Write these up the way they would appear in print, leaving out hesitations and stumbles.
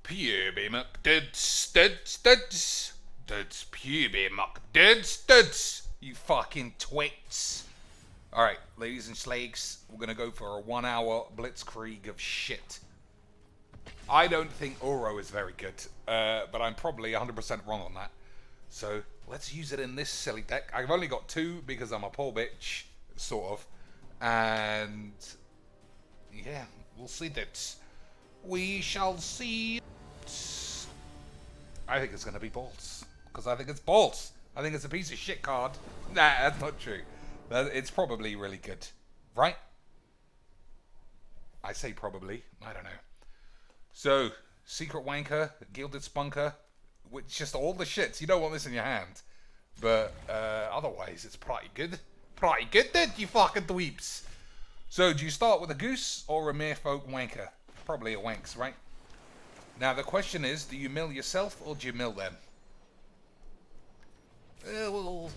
Puby McDuds, duds, duds. Duds, Puby McDuds, duds. You fucking twits. Alright, ladies and slags, we're gonna go for a 1 hour blitzkrieg of shit. I don't think Oro is very good, but I'm probably 100% wrong on that. So, let's use it in this silly deck. I've only got 2 because I'm a poor bitch, sort of. And, yeah, we'll see that. We shall see. I think it's going to be balls. Because I think it's balls. I think it's a piece of shit card. Nah, that's not true. It's probably really good. Right? I say probably. I don't know. So, Secret Wanker, Gilded Spunker, which just all the shits. You don't want this in your hand. But otherwise, it's pretty good. Pretty good then, you fucking dweeps. So, do you start with a goose or a merfolk wanker? Probably a wanks, right? Now, the question is, do you mill yourself or do you mill them? Well,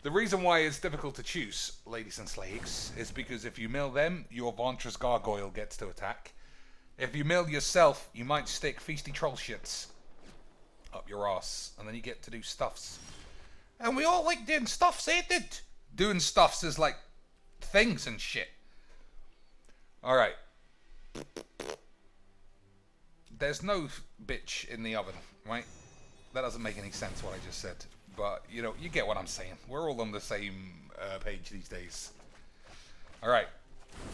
the reason why it's difficult to choose, ladies and slaves, is because if you mill them, your Ventress Gargoyle gets to attack. If you mill yourself, you might stick Feasty Troll shits up your ass, and then you get to do stuffs. And we all like doing stuffs, ain't it? Doing stuffs is like things and shit. Alright. There's no bitch in the oven, right? That doesn't make any sense what I just said. But, you know, you get what I'm saying. We're all on the same page these days. Alright.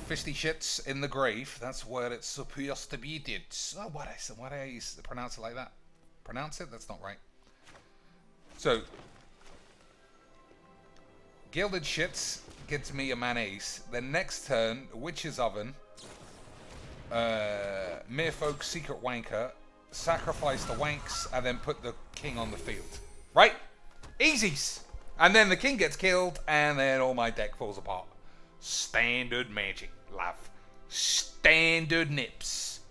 Fisty shits in the grave. That's where it's supposed to be did. Oh, why did I pronounce it like that? Pronounce it? That's not right. So, Gilded Shits gets me a mayonnaise. Then next turn, Witch's Oven. Merfolk Secret Wanker. Sacrifice the wanks and then put the king on the field. Right? Easies! And then the king gets killed and then all my deck falls apart. Standard magic, love. Standard nips.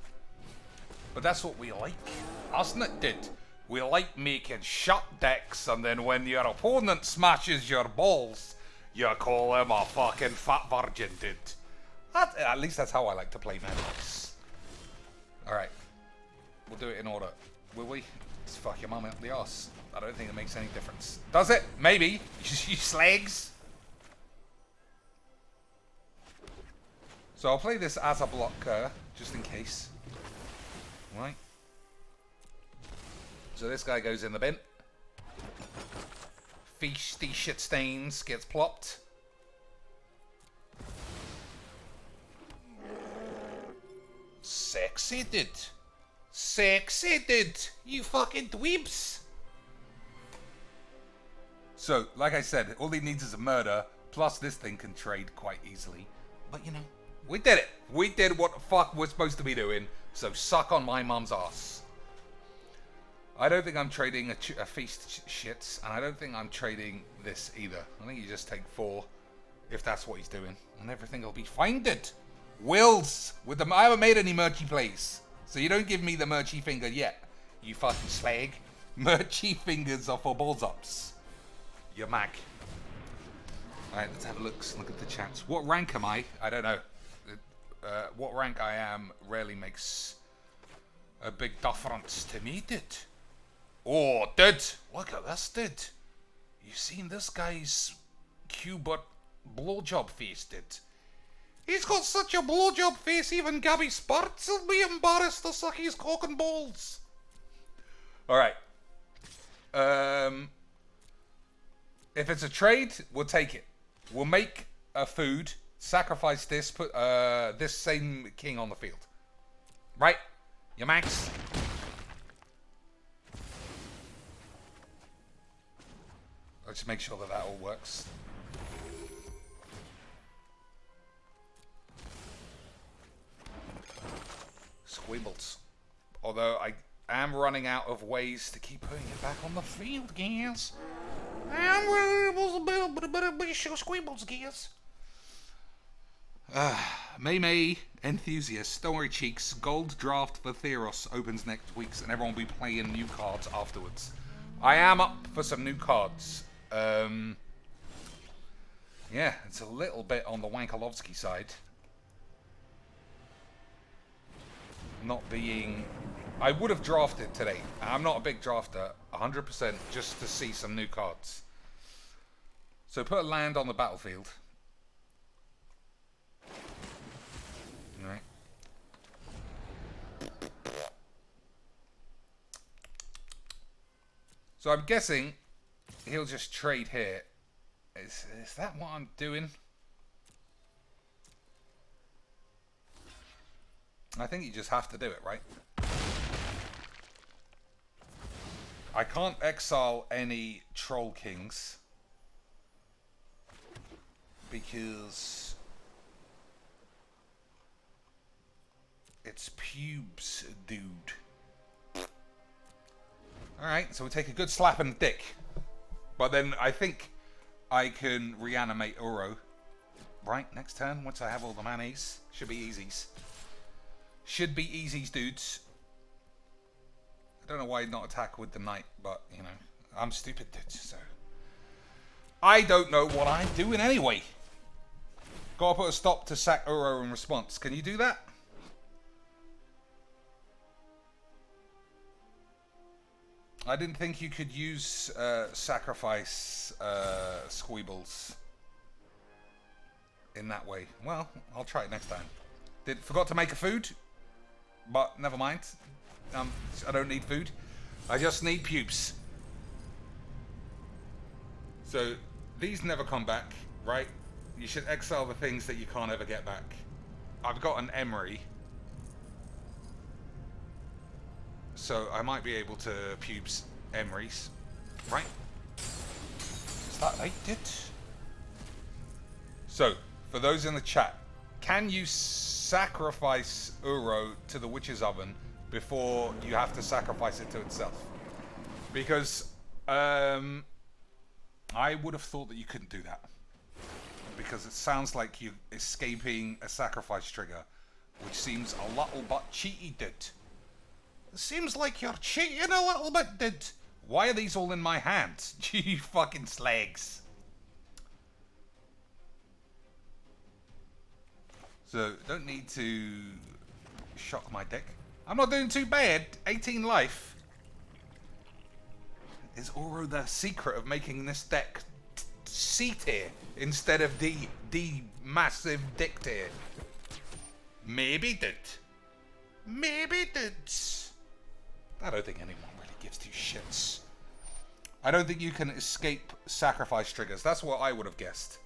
But that's what we like, hasn't it, dude? We like making shut decks and then when your opponent smashes your balls, you call him a fucking fat virgin, dude. At least that's how I like to play Madbox. Alright. We'll do it in order. Will we? Just fuck your mum up the arse. I don't think it makes any difference. Does it? Maybe. You slags. So I'll play this as a blocker, just in case. Right. So this guy goes in the bin. Feasty shit stains gets plopped. Sexy dude. Sexy dude. You fucking dweebs. So, like I said, all he needs is a murder, plus this thing can trade quite easily. But, you know, we did it. We did what the fuck we're supposed to be doing, so suck on my mum's ass. I don't think I'm trading a feast shits, and I don't think I'm trading this either. I think you just take 4, if that's what he's doing, and everything will be fine, dude. Wills! I haven't made any merchy plays, so you don't give me the merchy finger yet, you fucking slag. Merchy fingers are for balls ups. You mag. Alright, let's have a look at the chats. What rank am I? I don't know. What rank I am rarely makes a big difference to me, dude. Oh, dude! Look at this, dude. You seen this guy's Q-butt blowjob face, dude? He's got such a blowjob face, even Gabby Sparks will be embarrassed to suck his cock and balls. Alright. If it's a trade, we'll take it. We'll make a food, sacrifice this, put this same king on the field. Right? You max? Let's make sure that all works. Squibbles. Although I am running out of ways to keep putting it back on the field, guys. Squibbles, guys. May enthusiasts, don't worry, cheeks. Gold draft for Theros opens next week, and everyone will be playing new cards afterwards. I am up for some new cards. Yeah, it's a little bit on the Wankalovsky side. not being... I would have drafted today. I'm not a big drafter, 100%, just to see some new cards. So put a land on the battlefield. Alright. So I'm guessing he'll just trade here. Is that what I'm doing? I think you just have to do it, right? I can't exile any Troll Kings because it's pubes, dude. Alright, so we take a good slap in the dick. But then I think I can reanimate Uro. Right, next turn, once I have all the manis. Should be easies. Should be easies, dudes. I don't know why not attack with the knight, but, you know, I'm stupid, dudes, so... I don't know what I'm doing anyway. Gotta put a stop to sack Uro in response. Can you do that? I didn't think you could use sacrifice squeebles in that way. Well, I'll try it next time. Forgot to make a food, but never mind. I don't need food. I just need pubes. So these never come back, right? You should exile the things that you can't ever get back. I've got an Emery, so I might be able to pubes Emerys, right? Is that right, did? So, for those in the chat, can you sacrifice Uro to the witch's oven before you have to sacrifice it to itself? Because I would have thought that you couldn't do that. Because it sounds like you're escaping a sacrifice trigger, which seems a little bit cheaty, dude. It seems like you're cheating a little bit, dude. Why are these all in my hands? You fucking slags. So, don't need to shock my deck. I'm not doing too bad. 18 life. Is Uro the secret of making this deck C tier instead of D massive dick tier? Maybe did. Maybe did. I don't think anyone really gives two shits. I don't think you can escape sacrifice triggers. That's what I would have guessed.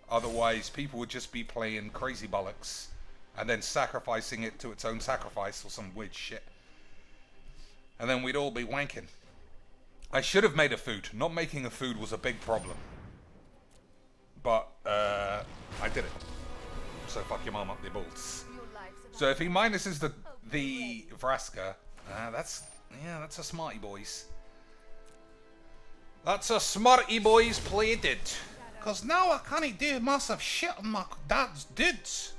Otherwise, people would just be playing crazy bollocks and then sacrificing it to its own sacrifice or some weird shit. And then we'd all be wanking. I should have made a food. Not making a food was a big problem. But, I did it. So fuck your mom up the balls. So if he minuses the Vraska, that's a smarty boys. That's a smarty boys played it. Cause now I can't do massive shit on my dad's dudes.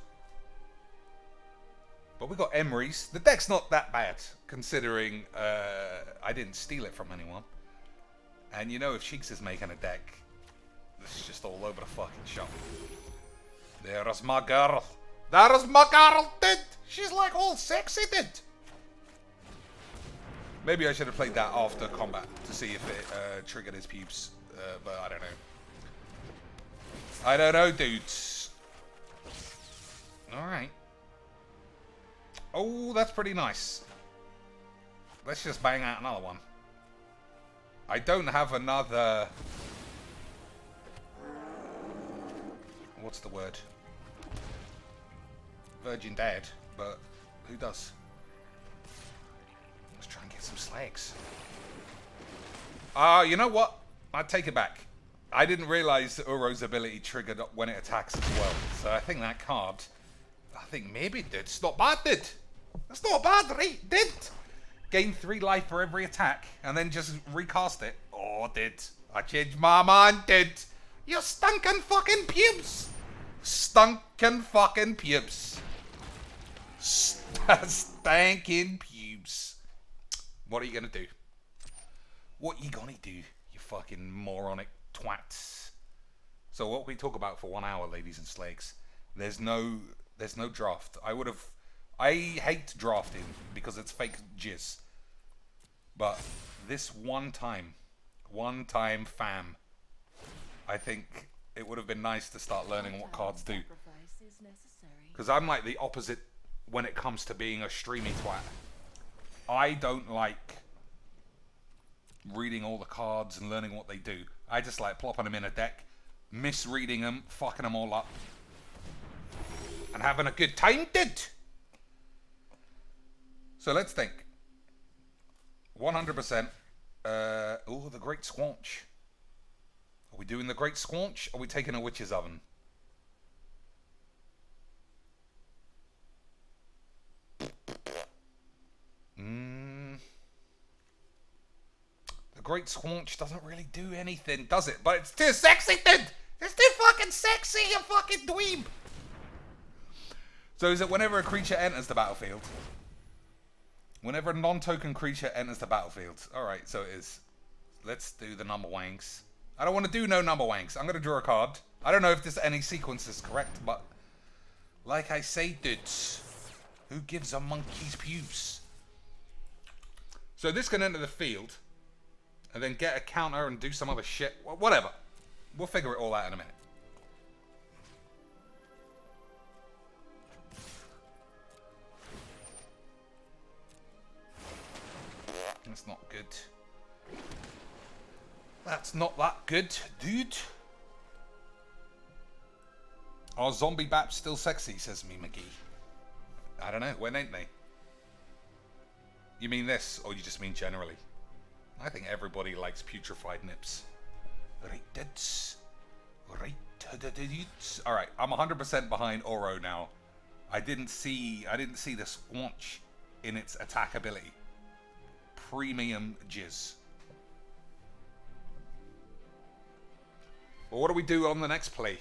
But we got Emerys. The deck's not that bad, considering I didn't steal it from anyone. And you know, if Cheeks is making a deck, it's just all over the fucking shop. There's my girl. There's my girl, dude. She's like all sexy, dude. Maybe I should have played that after combat to see if it triggered his pubes, but I don't know. I don't know, dudes. Alright. Oh, that's pretty nice. Let's just bang out another one. I don't have another... What's the word? Virgin Dad, but who does? Let's try and get some slags. You know what? I'd take it back. I didn't realize that Uro's ability triggered up when it attacks as well. So I think that card, I think maybe it did. It's not bad, did. That's not bad, right? Did. Gain 3 life for every attack and then just recast it. Oh, did. I changed my mind, did. You stinking fucking pubes. Stinking fucking pubes. Stinking pubes. What are you gonna do? What you gonna do, you fucking moronic twats? So what we talk about for 1 hour, ladies and slags. There's no draft. I would have I hate drafting because it's fake jizz. But this one time fam, I think it would have been nice to start learning what cards do. Because I'm like the opposite when it comes to being a streamy twat. I don't like reading all the cards and learning what they do. I just like plopping them in a deck, misreading them, fucking them all up, and having a good time, dude. So let's think. 100%. Oh, the Great Squanch. Are we doing the Great Squanch? Or are we taking a Witch's Oven? The Great Squanch doesn't really do anything, does it? But it's too sexy, dude! It's too fucking sexy, you fucking dweeb! So is it whenever a creature enters the battlefield? Whenever a non-token creature enters the battlefield. Alright, so it is. Let's do the number wanks. I don't want to do no number wanks. I'm going to draw a card. I don't know if this any sequence is correct, but like I say, dudes, who gives a monkey's pubes? So this can enter the field and then get a counter and do some other shit. Whatever. We'll figure it all out in a minute. That's not good. That's not that good, dude. Are zombie baps still sexy, says me McGee. I don't know, when ain't they? You mean this, or you just mean generally? I think everybody likes putrefied nips. Right, dudes. Right, dudes. Alright, I'm 100% behind Oro now. I didn't see the Squanch in its attack ability. Premium jizz. Well, what do we do on the next play?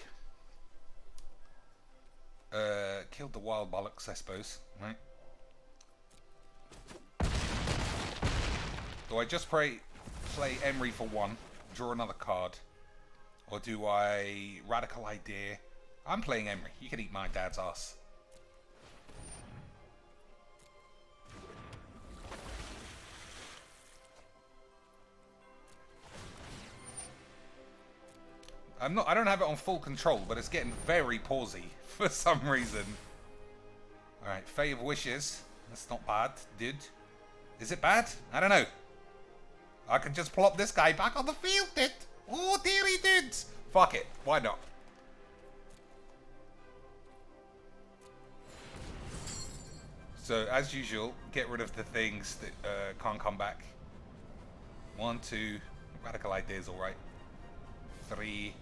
Killed the wild bollocks, I suppose, right? Do I just play Emery for one, draw another card? Or do I radical idea? I'm playing Emery. You can eat my dad's ass. I don't have it on full control, but it's getting very pausey for some reason. Alright, Fae of Wishes. That's not bad, dude. Is it bad? I don't know. I could just plop this guy back on the field, dude. Oh, dearie dudes. Fuck it. Why not? So, as usual, get rid of the things that can't come back. 1, 2. Radical ideas, alright. 3,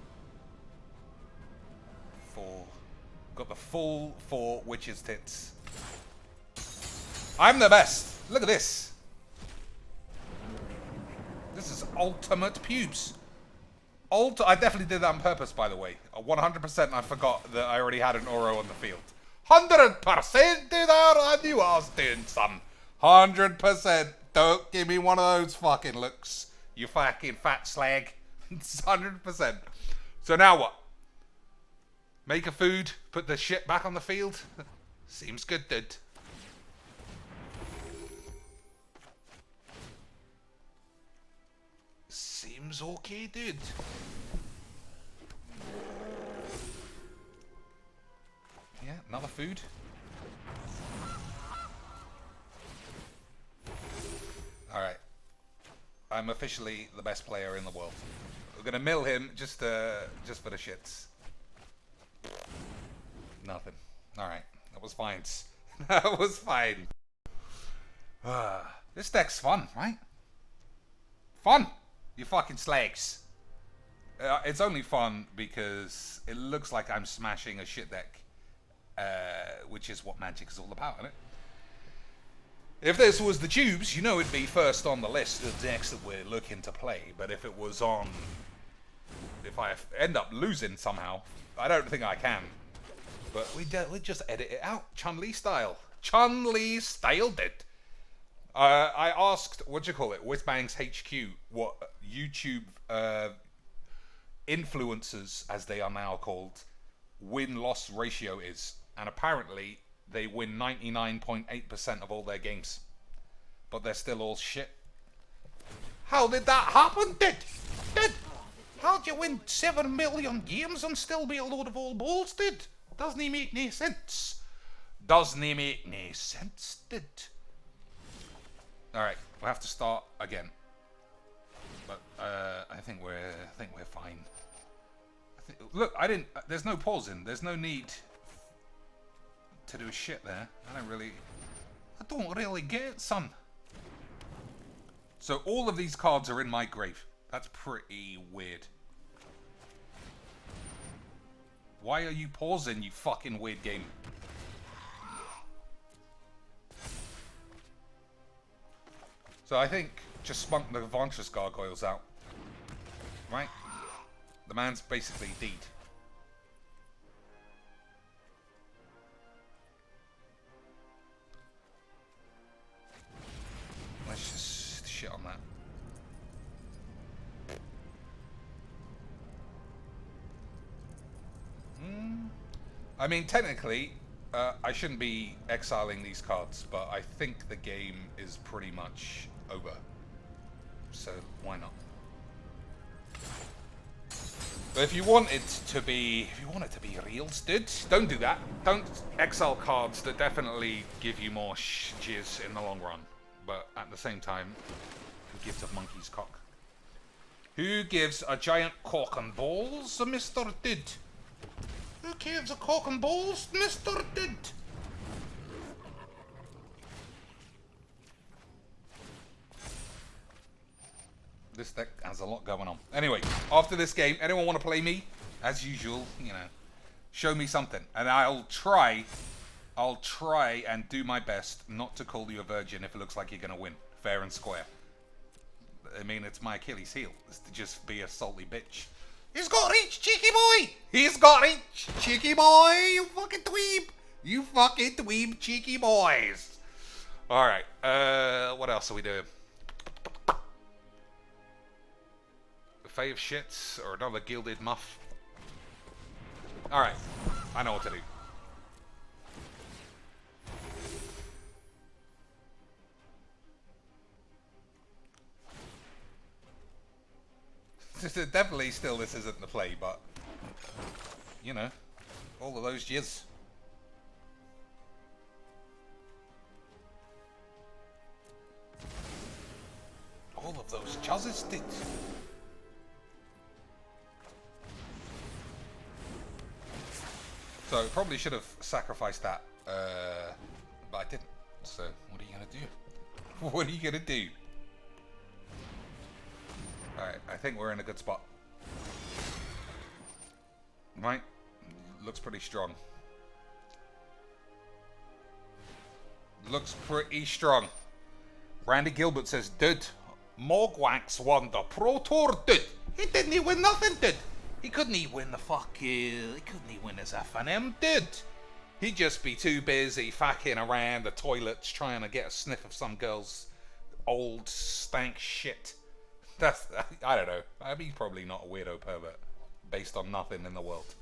4. Got the full 4 witches tits. I'm the best. Look at this. This is ultimate pubes. I definitely did that on purpose, by the way. 100% I forgot that I already had an Oro on the field. 100% dude, I knew what I was doing, son. 100%. Don't give me one of those fucking looks, you fucking fat slag. It's 100%. So now what? Make a food, put the shit back on the field? Seems good, dude. Seems okay, dude. Yeah, another food. Alright. I'm officially the best player in the world. We're gonna mill him just for the shits. Nothing. Alright. That was fine. That was fine. This deck's fun, right? Fun! You fucking slags. It's only fun because it looks like I'm smashing a shit deck. Which is what Magic is all about, isn't it? If this was the tubes, you know it'd be first on the list of decks that we're looking to play. But if it was on... If I end up losing somehow, I don't think I can. But we just edit it out. Chun-Li style. Chun-Li style did. I asked, Whizbangs HQ, what YouTube influencers, as they are now called, win-loss ratio is. And apparently, they win 99.8% of all their games. But they're still all shit. How did that happen, Did? How'd you win 7 million games and still be a load of old balls, Did? Doesn't he make any sense? Doesn't he make any sense, Did? Alright, we'll have to start again. But I think we're fine. Look, there's no pausing. There's no need to do shit there. I don't really get it, son. So all of these cards are in my grave. That's pretty weird. Why are you pausing, you fucking weird game? So I think just spunk the Ventress Gargoyles out. Right? The man's basically deed. Let's just shit on that. I mean, technically, I shouldn't be exiling these cards, but I think the game is pretty much over. So, why not? But if you want it to be real, dude, don't do that. Don't exile cards that definitely give you more jizz in the long run. But at the same time, who gives a monkey's cock? Who gives a giant cock and balls, Mr. Did? Who gives a cock and balls, Mr. Did? This deck has a lot going on. Anyway, after this game, anyone want to play me? As usual, you know, show me something. And I'll try and do my best not to call you a virgin if it looks like you're going to win. Fair and square. I mean, it's my Achilles heel, is to just be a salty bitch. He's got reach, cheeky boy! He's got reach, cheeky boy! You fucking dweeb! You fucking dweeb, cheeky boys! Alright, what else are we doing? Fae of Shits, or another Gilded Muff. Alright, I know what to do. Definitely still this isn't the play, but, you know, all of those jizz. All of those juzzes did. So probably should have sacrificed that, but I didn't. So what are you gonna do? What are you gonna do? Alright, I think we're in a good spot. Right? Looks pretty strong. Looks pretty strong. Randy Gilbert says, dude, Mogwax won the Pro Tour, dude. He didn't even win nothing, dude. He couldn't even win the he couldn't even win his FNM, dude. He'd just be too busy fucking around the toilets trying to get a sniff of some girl's old stank shit. That's, I don't know. I mean, he's probably not a weirdo pervert based on nothing in the world.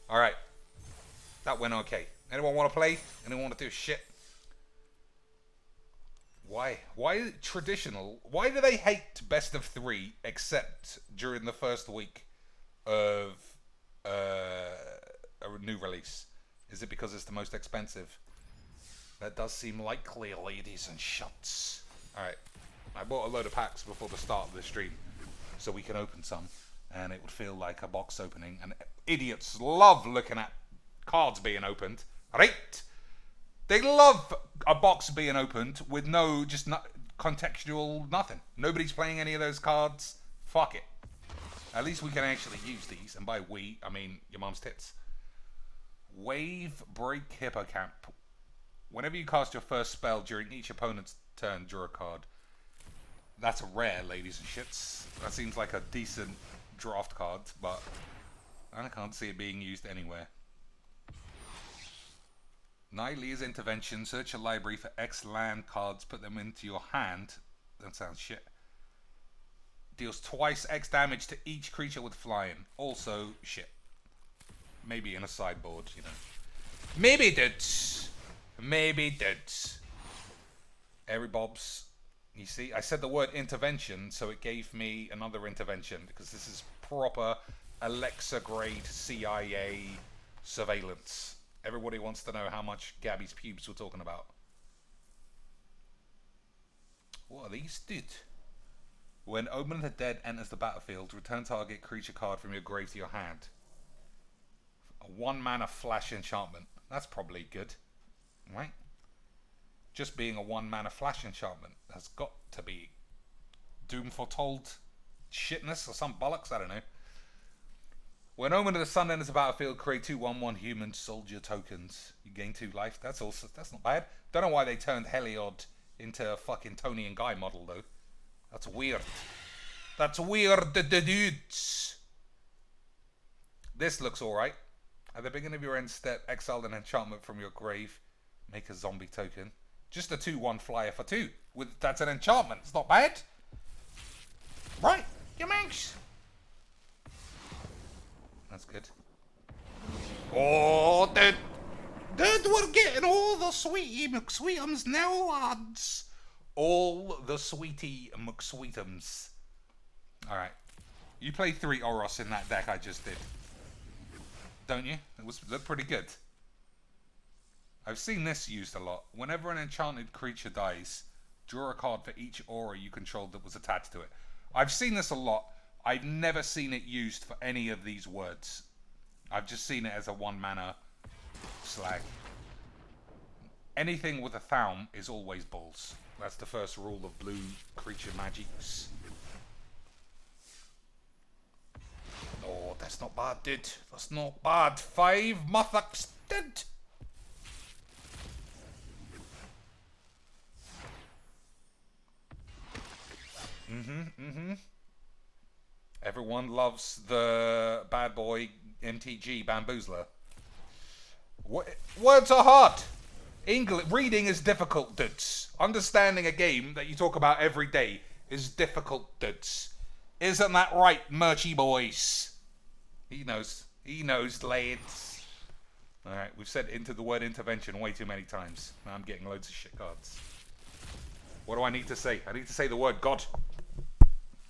Alright. That went okay. Anyone want to play? Anyone want to do shit? Why? Why traditional? Why do they hate best of 3 except during the first week of a new release? Is it because it's the most expensive? That does seem likely, ladies and shots. Alright. I bought a load of packs before the start of the stream so we can open some and it would feel like a box opening, and idiots love looking at cards being opened, right? They love a box being opened with no, just not contextual nothing. Nobody's playing any of those cards. Fuck it. At least we can actually use these, and by we, I mean your mom's tits. Wave Break Hippocamp. Whenever you cast your first spell during each opponent's turn, draw a card. That's rare, ladies and shits. That seems like a decent draft card, but I can't see it being used anywhere. Nylea's Intervention. Search a library for X land cards, put them into your hand. That sounds shit. Deals twice X damage to each creature with flying. Also shit. Maybe in a sideboard, you know. Maybe, dude. Maybe dudes. Every Bob's. You see, I said the word intervention, so it gave me another intervention because this is proper Alexa grade CIA surveillance. Everybody wants to know how much Gabby's pubes we're talking about. What are these, dude? When Omen of the Dead enters the battlefield, return target creature card from your grave to your hand. A 1 mana flash enchantment. That's probably good, right? Just being a 1 mana flash enchantment has got to be Doom Foretold shitness or some bollocks, I don't know. When Omen of the Sun enters the battlefield, create 2 1/1 human soldier tokens. You gain 2 life. That's not bad. Don't know why they turned Heliod into a fucking Tony and Guy model though. That's weird. That's weird, dudes. This looks alright. At the beginning of your end step, exile an enchantment from your grave. Make a zombie token. Just a 2/1 flyer for 2. That's an enchantment. It's not bad. Right, you manx. That's good. Oh, dude, we're getting all the sweetie McSweetums now, lads. All the sweetie McSweetums. Alright. You play 3 Oros in that deck I just did. Don't you? It looked pretty good. I've seen this used a lot. Whenever an enchanted creature dies, draw a card for each aura you controlled that was attached to it. I've seen this a lot. I've never seen it used for any of these words. I've just seen it as a 1 mana slag. Anything with a Thaum is always balls. That's the first rule of blue creature magics. Oh, that's not bad, dude. That's not bad. 5 Muthucks, dude. Everyone loves the bad boy MTG Bamboozler. Words are hard. Reading is difficult, dudes. Understanding a game that you talk about every day is difficult, dudes. Isn't that right, Merchy boys? He knows. He knows, lads. Alright, we've said into the word intervention way too many times. Now I'm getting loads of shit cards. What do I need to say? I need to say the word God,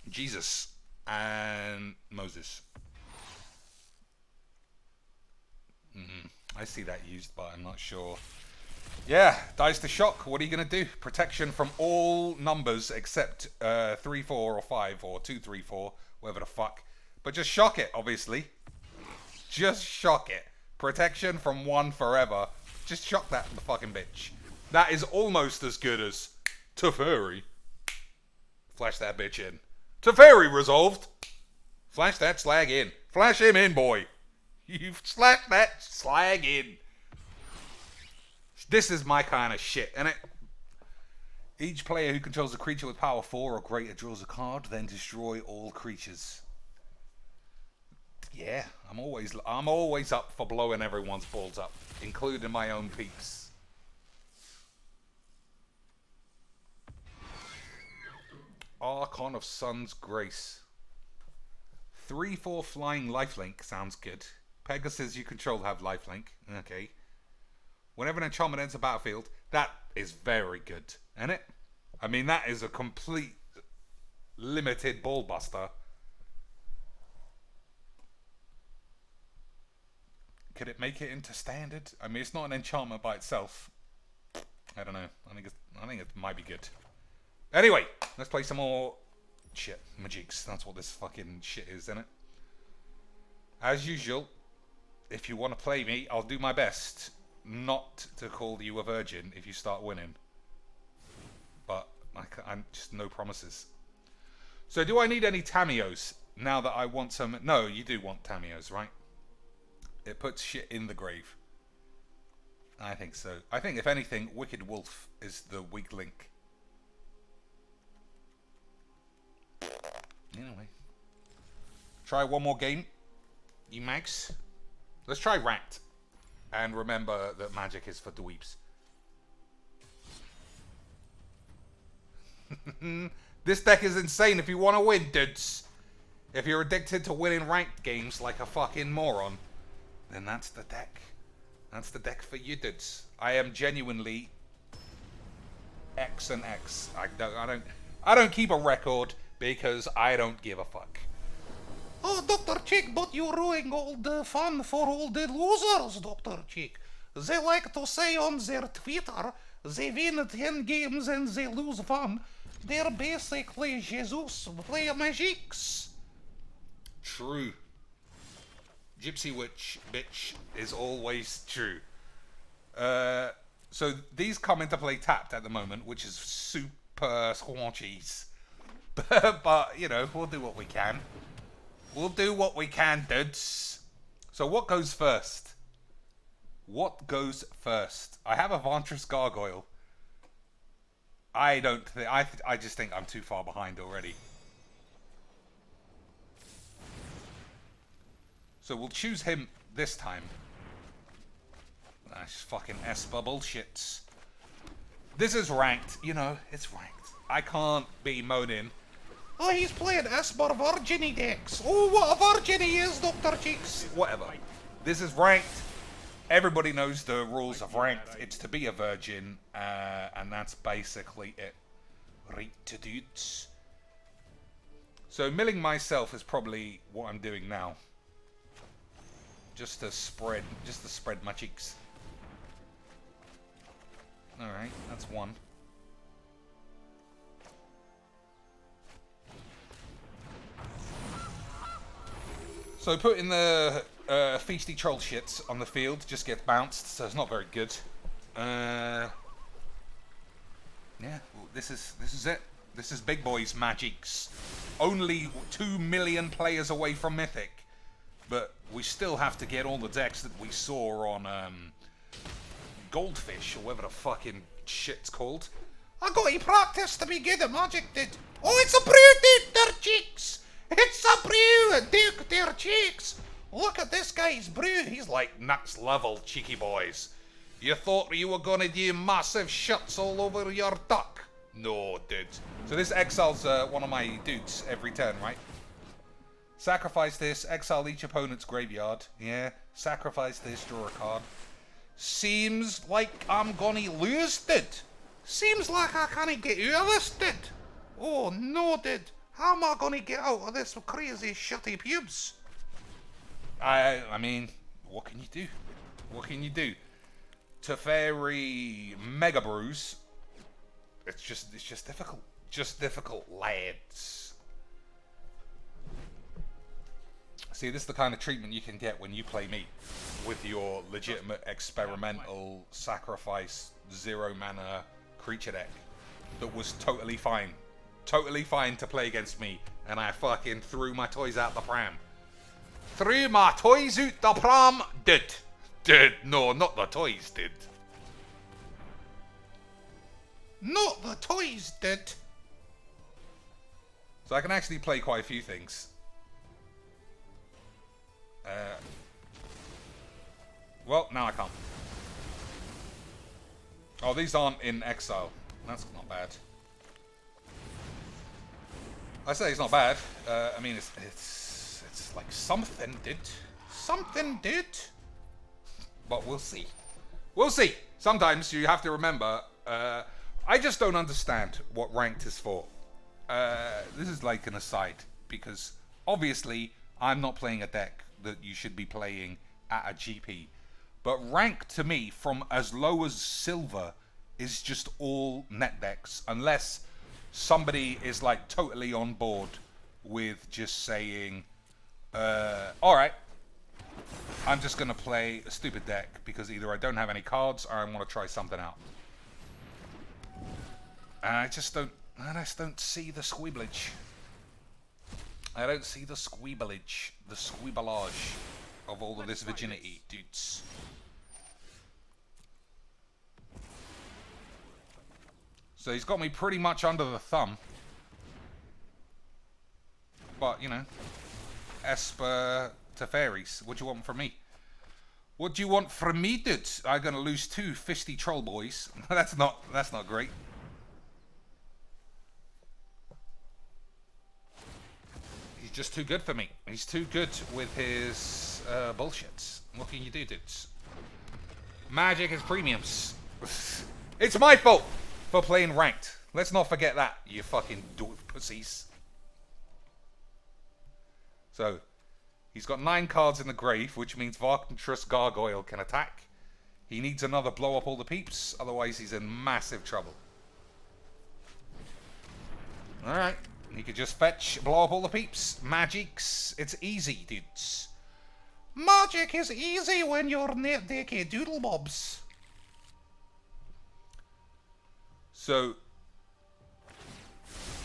Jesus, and Moses. I see that used, but I'm not sure. Yeah, dies to shock. What are you going to do? Protection from all numbers except 3, 4, or 5, or 2, 3, 4, whatever the fuck. But just shock it, obviously. Just shock it. Protection from 1 forever. Just shock that fucking bitch. That is almost as good as Teferi. Flash that bitch in. Teferi resolved. Flash that slag in. Flash him in, boy. You've slashed that slag in. This is my kind of shit, innit? Each player who controls a creature with power 4 or greater draws a card, then destroy all creatures. Yeah, I'm always up for blowing everyone's balls up, including my own peeps. Archon of Sun's Grace. 3/4 flying lifelink sounds good. Pegasus you control have lifelink. Okay. Whenever an enchantment enters a battlefield, that is very good, isn't it? I mean, that is a complete limited ball buster. Could it make it into standard? I mean, it's not an enchantment by itself. I don't know. I think it might be good. Anyway, let's play some more shit. Magics. That's what this fucking shit is, isn't it? As usual, if you want to play me, I'll do my best not to call you a virgin if you start winning. But I'm just no promises. So do I need any Tamios now that I want some? No, you do want Tamios, right? It puts shit in the grave. I think so. I think if anything, Wicked Wolf is the weak link. Anyway. Try one more game. You mags. Let's try Ranked. And remember that Magic is for dweebs. This deck is insane if you want to win, dudes. If you're addicted to winning ranked games like a fucking moron, then that's the deck. That's the deck for you, dudes. I am genuinely X and X. I don't keep a record because I don't give a fuck. Oh, Dr. Chick, but you're ruining all the fun for all the losers, Dr. Chick. They like to say on their Twitter, they win 10 games and they lose 1. They're basically Jesus play magics. True. Gypsy witch bitch is always true. So these come into play tapped at the moment, which is super squanchies. But, you know, we'll do what we can. We'll do what we can, dudes. So what goes first? What goes first? I have a Vantress Gargoyle. I don't think... I just think I'm too far behind already. So we'll choose him this time. That's fucking Esper bullshits. This is ranked. You know, it's ranked. I can't be moaning. Oh, he's playing Esper Virginie decks. Oh, what a virgin he is, Dr. Cheeks. Whatever. This is ranked. Everybody knows the rules of ranked. It's to be a virgin. And that's basically it. Right to dudes. So milling myself is probably what I'm doing now. Just to spread my cheeks. Alright, that's one. So putting the feasty troll shits on the field just gets bounced, so it's not very good. Yeah, well, this is it. This is big boys magics. Only 2 million players away from Mythic. But we still have to get all the decks that we saw on Goldfish, or whatever the fucking shit's called. I got to practice to be good at Magic, dude. Oh, it's a brew, dude, their cheeks. It's a brew, dude, their cheeks. Look at this guy's brew. He's like next level, cheeky boys. You thought you were gonna do massive shots all over your duck? No, dude. So this exiles one of my dudes every turn, right? Sacrifice this, exile each opponent's graveyard. Yeah, sacrifice this, draw a card. Seems like I'm gonna lose, dude. Seems like I can't get out of this, dude. Oh no, dude. How am I gonna get out of this crazy shitty pubes? I mean, what can you do? What can you do? Teferi Mega Brews. It's just difficult. Just difficult, lads. See, this is the kind of treatment you can get when you play me with your legitimate experimental sacrifice 0 mana creature deck that was totally fine. Totally fine to play against me, and I fucking threw my toys out the pram. Threw my toys out the pram, did. No, not the toys, did. Not the toys, did. So I can actually play quite a few things. Well, now I can't. Oh, these aren't in exile. That's not bad. I say it's not bad. I mean, it's like something did. Something did. But we'll see. We'll see. Sometimes you have to remember, I just don't understand what ranked is for. This is like an aside, because obviously I'm not playing a deck that you should be playing at a GP. But rank to me, from as low as silver, is just all net decks, unless somebody is like totally on board with just saying, alright, I'm just going to play a stupid deck because either I don't have any cards or I want to try something out. And I just don't see the squeeblage. I don't see the squeeblage, the squeeblage of all of this virginity, dudes. So he's got me pretty much under the thumb. But, you know, Esper Teferis, what do you want from me? What do you want from me, dude? I'm gonna lose 2 fisty troll boys. That's not great. He's just too good for me. He's too good with his bullshits. What can you do, dudes? Magic is premiums. It's my fault for playing ranked. Let's not forget that, you fucking pussies. So, he's got 9 cards in the grave, which means Varkantrus Gargoyle can attack. He needs another blow up all the peeps, otherwise he's in massive trouble. Alright, he could just fetch, blow up all the peeps. Magics, it's easy, dudes. Magic is easy when you're near DK Doodlebobs. So,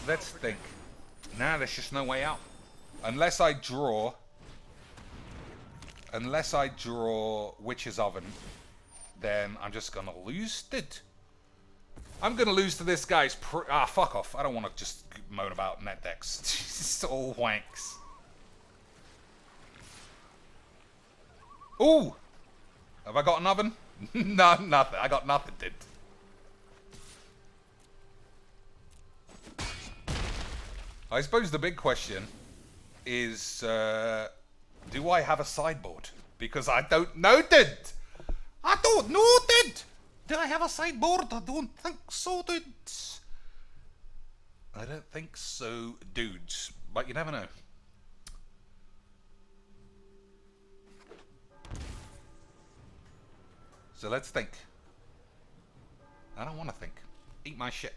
let's think. Nah, there's just no way out. Unless I draw Witch's Oven, then I'm just gonna lose it. I'm gonna lose to this guy's fuck off. I don't want to just moan about net decks. It's all wanks. Ooh! Have I got an oven? No, nothing. I got nothing, dude. I suppose the big question is, do I have a sideboard? Because I don't know, dude. I don't know, dude. Do I have a sideboard? I don't think so, dudes. I don't think so, dudes. But you never know. So let's think. I don't want to think. Eat my shit.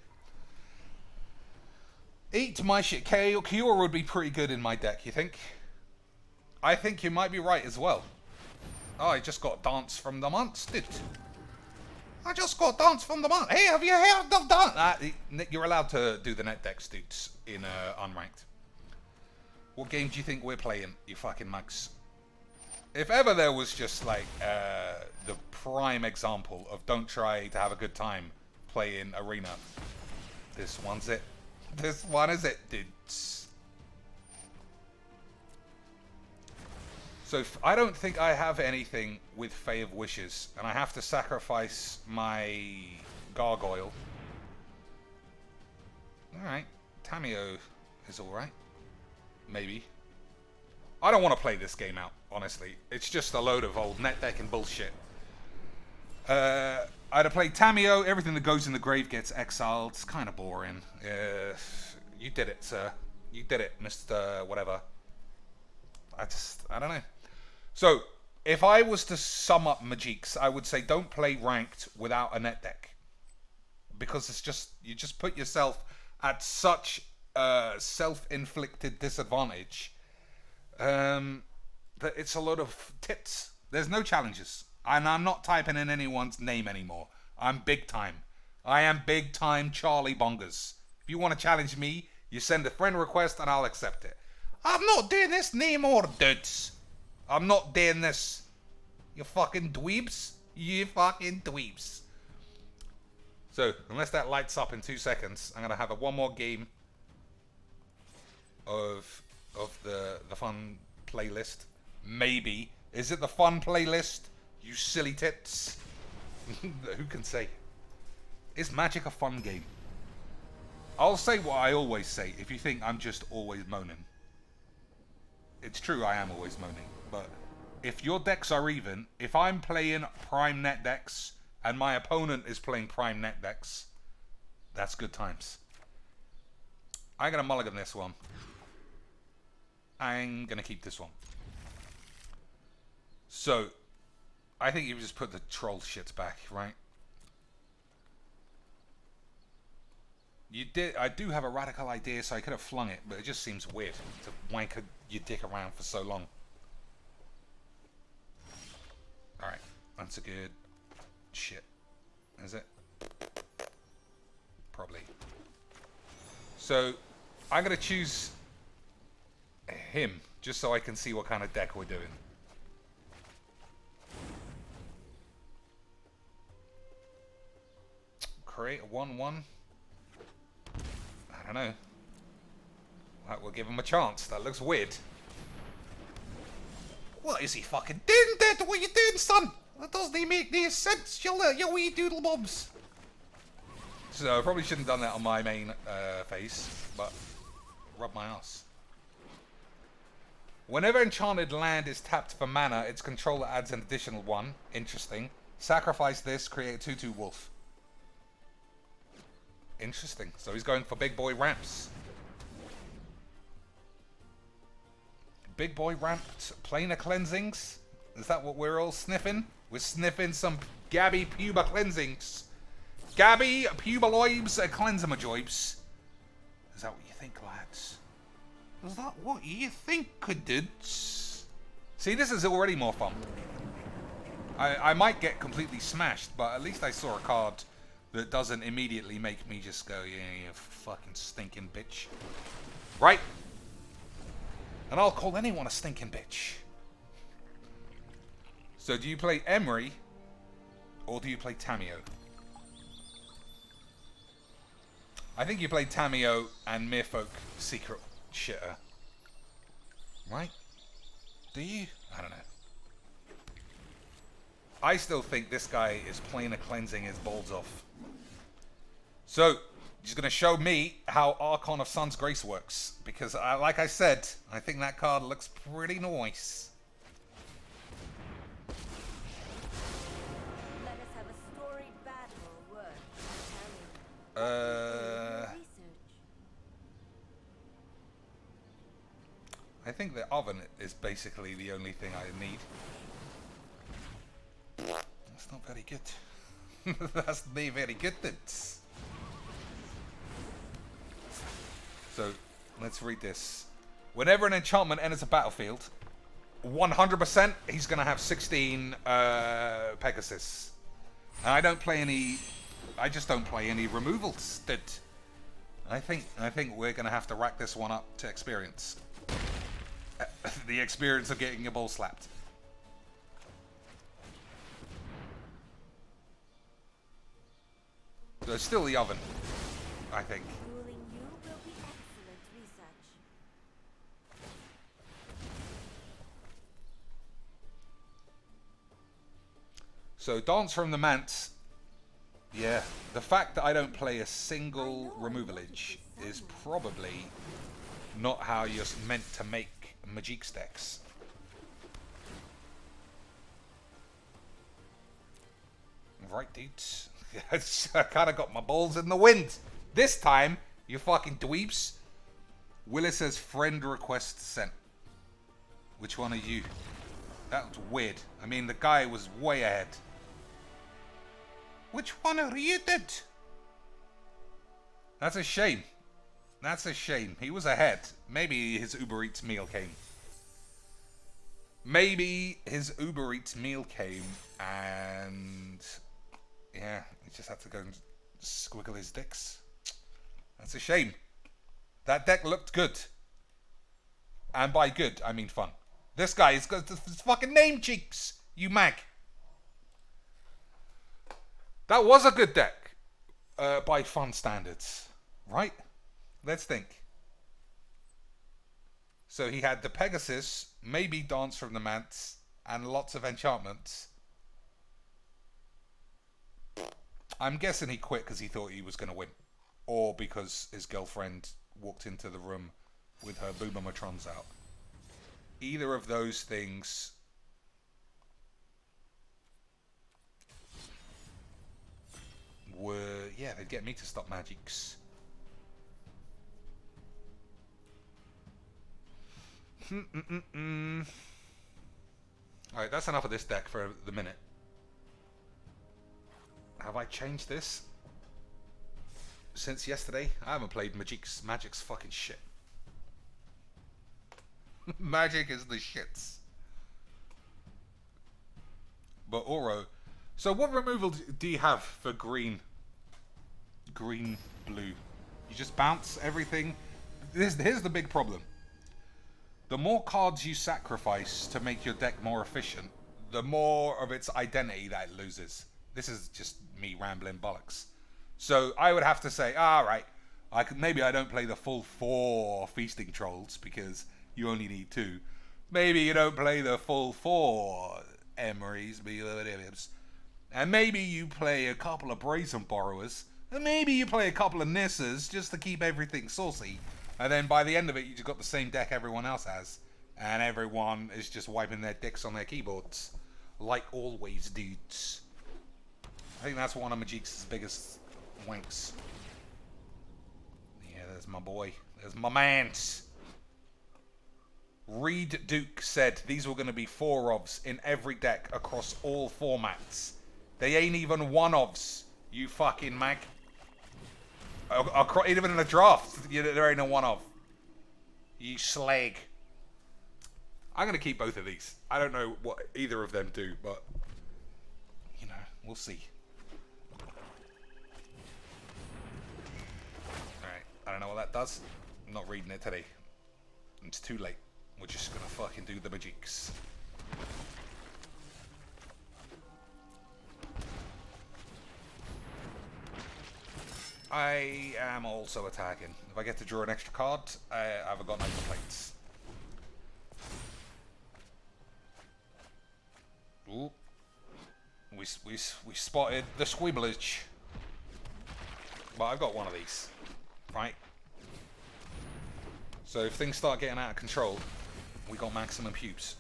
Eat my shit. Kiora would be pretty good in my deck, you think? I think you might be right as well. Oh, I just got Dance from the Months, dude. I just got Dance from the Month. Hey, have you heard of Dance? You're allowed to do the net decks, dudes, in Unranked. What game do you think we're playing, you fucking mugs? If ever there was just like the prime example of don't try to have a good time playing Arena, this one's it. This one is it, dudes. So I don't think I have anything with Fae of Wishes, and I have to sacrifice my Gargoyle. Alright, Tamiyo is alright. Maybe. I don't want to play this game out, honestly. It's just a load of old net deck and bullshit. I'd have played Tamiyo, everything that goes in the grave gets exiled. It's kind of boring. You did it, sir. You did it, Mr. Whatever. I don't know. So, if I was to sum up Magiques, I would say don't play ranked without a net deck. Because it's just, you just put yourself at such a self-inflicted disadvantage that it's a lot of tits. There's no challenges. And I'm not typing in anyone's name anymore. I'm big time. I am big time Charlie Bongers. If you want to challenge me, you send a friend request and I'll accept it. I'm not doing this anymore, dudes. I'm not doing this. You fucking dweebs. You fucking dweebs. So, unless that lights up in 2 seconds, I'm going to have one more game of the fun playlist. Maybe. Is it the fun playlist? You silly tits. Who can say? Is Magic a fun game? I'll say what I always say if you think I'm just always moaning. It's true, I am always moaning. But if your decks are even, if I'm playing prime net decks and my opponent is playing prime net decks, that's good times. I'm going to mulligan this one. I'm going to keep this one. So, I think you just put the troll shits back, right? You did. I do have a radical idea, so I could have flung it, but it just seems weird to wank your dick around for so long. Alright, that's a good shit. Is it? Probably. So, I'm going to choose him, just so I can see what kind of deck we're doing. Create a 1-1. I don't know. We'll give him a chance. That looks weird. What is he fucking doing, Dad? What are you doing, son? That doesn't even make any sense. You wee doodle bobs. So I probably shouldn't have done that on my main face, but rub my ass. Whenever enchanted land is tapped for mana, its controller adds an additional 1. Interesting. Sacrifice this, create a 2/2 wolf. Interesting. So he's going for big boy ramps. Big boy ramped planar cleansings. Is that what we're all sniffing? We're sniffing some Gabby puba cleansings. Gabby pubaloibs cleansimajoibs. Is that what you think, lads? Is that what you think, dudes? See, this is already more fun. I might get completely smashed, but at least I saw a card that doesn't immediately make me just go, yeah, you fucking stinking bitch. Right? And I'll call anyone a stinking bitch. So do you play Emery, or do you play Tamiyo? I think you play Tamiyo and Merfolk Secret Shitter. Right? Do you? I don't know. I still think this guy is planar cleansing his balls off. So, he's going to show me how Archon of Sun's Grace works. Because, like I said, I think that card looks pretty nice. Let us have a storied battle worth I think the oven is basically the only thing I need. That's not very good. That's not very good. So, let's read this. Whenever an enchantment enters a battlefield, 100% he's going to have 16 Pegasus. And I don't play any... I just don't play any removals. I think we're going to have to rack this one up to experience. The experience of getting your ball slapped. So it's still the oven, I think. ruling you will be excellent research. So Dance from the Manse. Yeah, the fact that I don't play a single removalage is probably not how you're meant to make Magic decks. Right, dudes. I kind of got my balls in the wind. This time, you fucking dweebs. Willis says friend request sent. Which one are you? That was weird. I mean, the guy was way ahead. Which one are you, dude? That's a shame. That's a shame. He was ahead. Maybe his Uber Eats meal came. Maybe his Uber Eats meal came and... yeah, he just had to go and squiggle his dicks. That's a shame. That deck looked good. And by good, I mean fun. This guy has got his fucking name cheeks, you mag. That was a good deck. By fun standards. Right? Let's think. So he had the Pegasus, maybe Dance from the Manse, and lots of enchantments. I'm guessing he quit because he thought he was going to win. Or because his girlfriend walked into the room with her Boomermatrons out. Either of those things were... yeah, they'd get me to stop magics. Alright, that's enough of this deck for the minute. Have I changed this since yesterday? I haven't played Magic's fucking shit. Magic is the shits. But Oro. So what removal do you have for green? Green, blue. You just bounce everything. Here's the big problem. The more cards you sacrifice to make your deck more efficient, the more of its identity that it loses. This is just me rambling bollocks. So I would have to say, alright, maybe I don't play the full 4 Feasting Trolls because you only need 2. Maybe you don't play the full 4 Emerys, and maybe you play a couple of Brazen Borrowers, and maybe you play a couple of Nissas just to keep everything saucy. And then by the end of it, you just got the same deck everyone else has. And everyone is just wiping their dicks on their keyboards. Like always, dudes. I think that's one of Majik's biggest winks. Yeah, there's my boy. There's my mans. Reed Duke said these were going to be 4-ofs in every deck across all formats. They ain't even 1-ofs, you fucking mag. Even in a draft, there ain't a 1-off. You slag. I'm going to keep both of these. I don't know what either of them do, but, you know, we'll see. Alright, I don't know what that does. I'm not reading it today. It's too late. We're just gonna fucking do the magics. I am also attacking. If I get to draw an extra card, I haven't got no complaints. Ooh. We spotted the squibblage. But I've got one of these. Right? So if things start getting out of control, we got maximum pubes.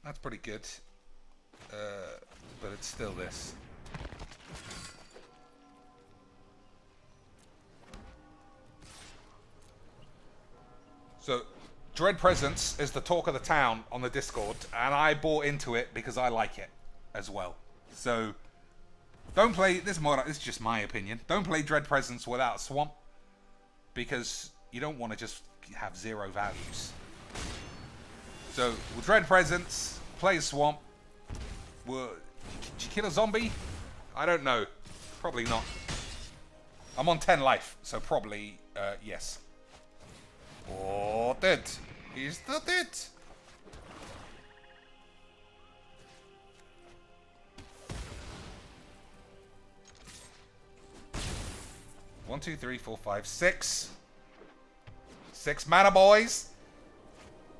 That's pretty good. But it's still this. So, Dread Presence is the talk of the town on the Discord, and I bought into it because I like it as well. So, don't play, this is just my opinion, don't play Dread Presence without Swamp, because you don't want to just have 0 values. So, with Dread Presence, play Swamp. Did you kill a zombie? I don't know. Probably not. I'm on 10 life, so probably, yes. Oh, dead. He's still dead. One, two, three, four, five, 6. 6 mana, boys.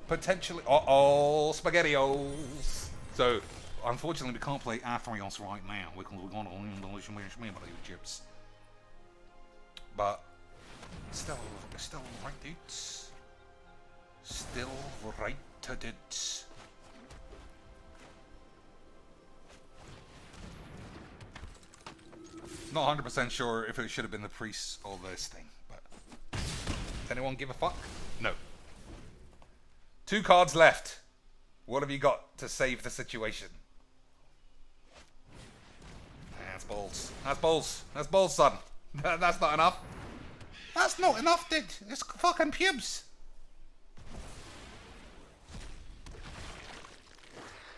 Potentially. Uh-oh, SpaghettiOs. So, unfortunately, we can't play Athreos right now. We're going to chips. But still right, dudes. Still right, dudes. Not 100% sure if it should have been the priest or this thing, but does anyone give a fuck? No. 2 cards left. What have you got to save the situation? That's balls. That's balls. That's balls, son. That's not enough. That's not enough, dude. It's fucking pubes.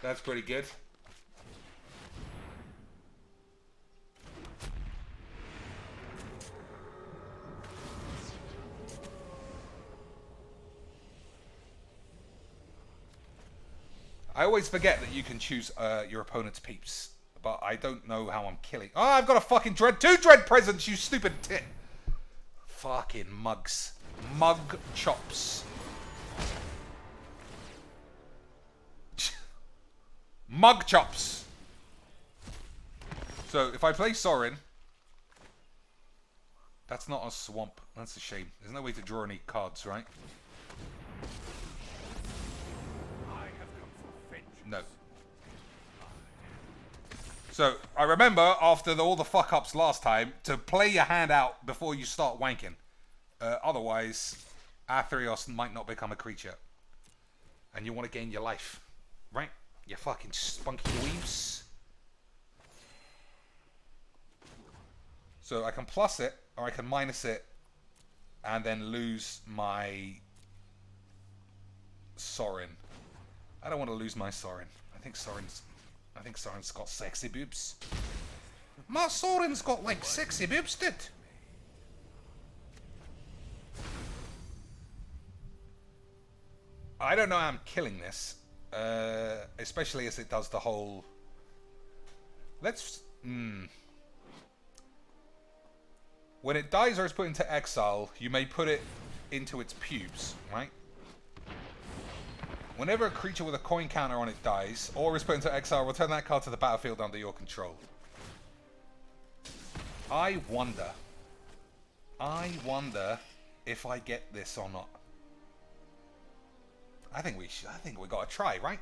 That's pretty good. I always forget that you can choose your opponent's peeps, but I don't know how I'm killing. Oh, I've got a fucking 2 Dread Presents, you stupid tit. Fucking mugs. Mug chops. Mug chops. So, if I play Sorin, that's not a swamp. That's a shame. There's no way to draw any cards, right? No. So, I remember after all the fuck-ups last time to play your hand out before you start wanking. Otherwise, Athreos might not become a creature. And you want to gain your life. Right? You fucking spunky weaves. So I can plus it, or I can minus it, and then lose my Sorin. I don't want to lose my Sorin. I think Sorin's got sexy boobs. My Sorin's got like sexy boobs, dude. I don't know how I'm killing this. Especially as it does the whole... Let's... When it dies or is put into exile, you may put it into its pubes, right? Whenever a creature with a coin counter on it dies, or is put into exile, return that card to the battlefield under your control. I wonder if I get this or not. I think we got to try, right?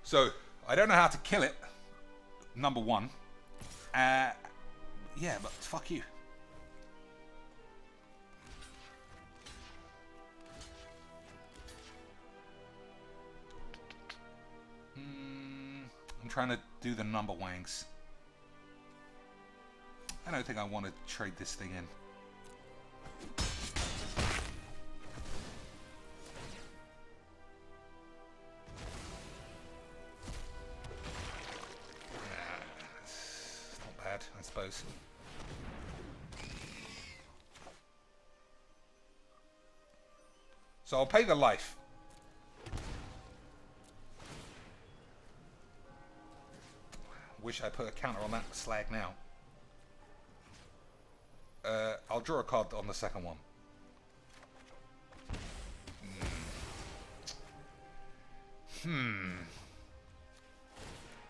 So I don't know how to kill it. Number one. Yeah, but fuck you. I'm trying to do the number wangs. I don't think I want to trade this thing in. It's not bad, I suppose. So I'll pay the life. Wish I put a counter on that slag now. I'll draw a card on the second one.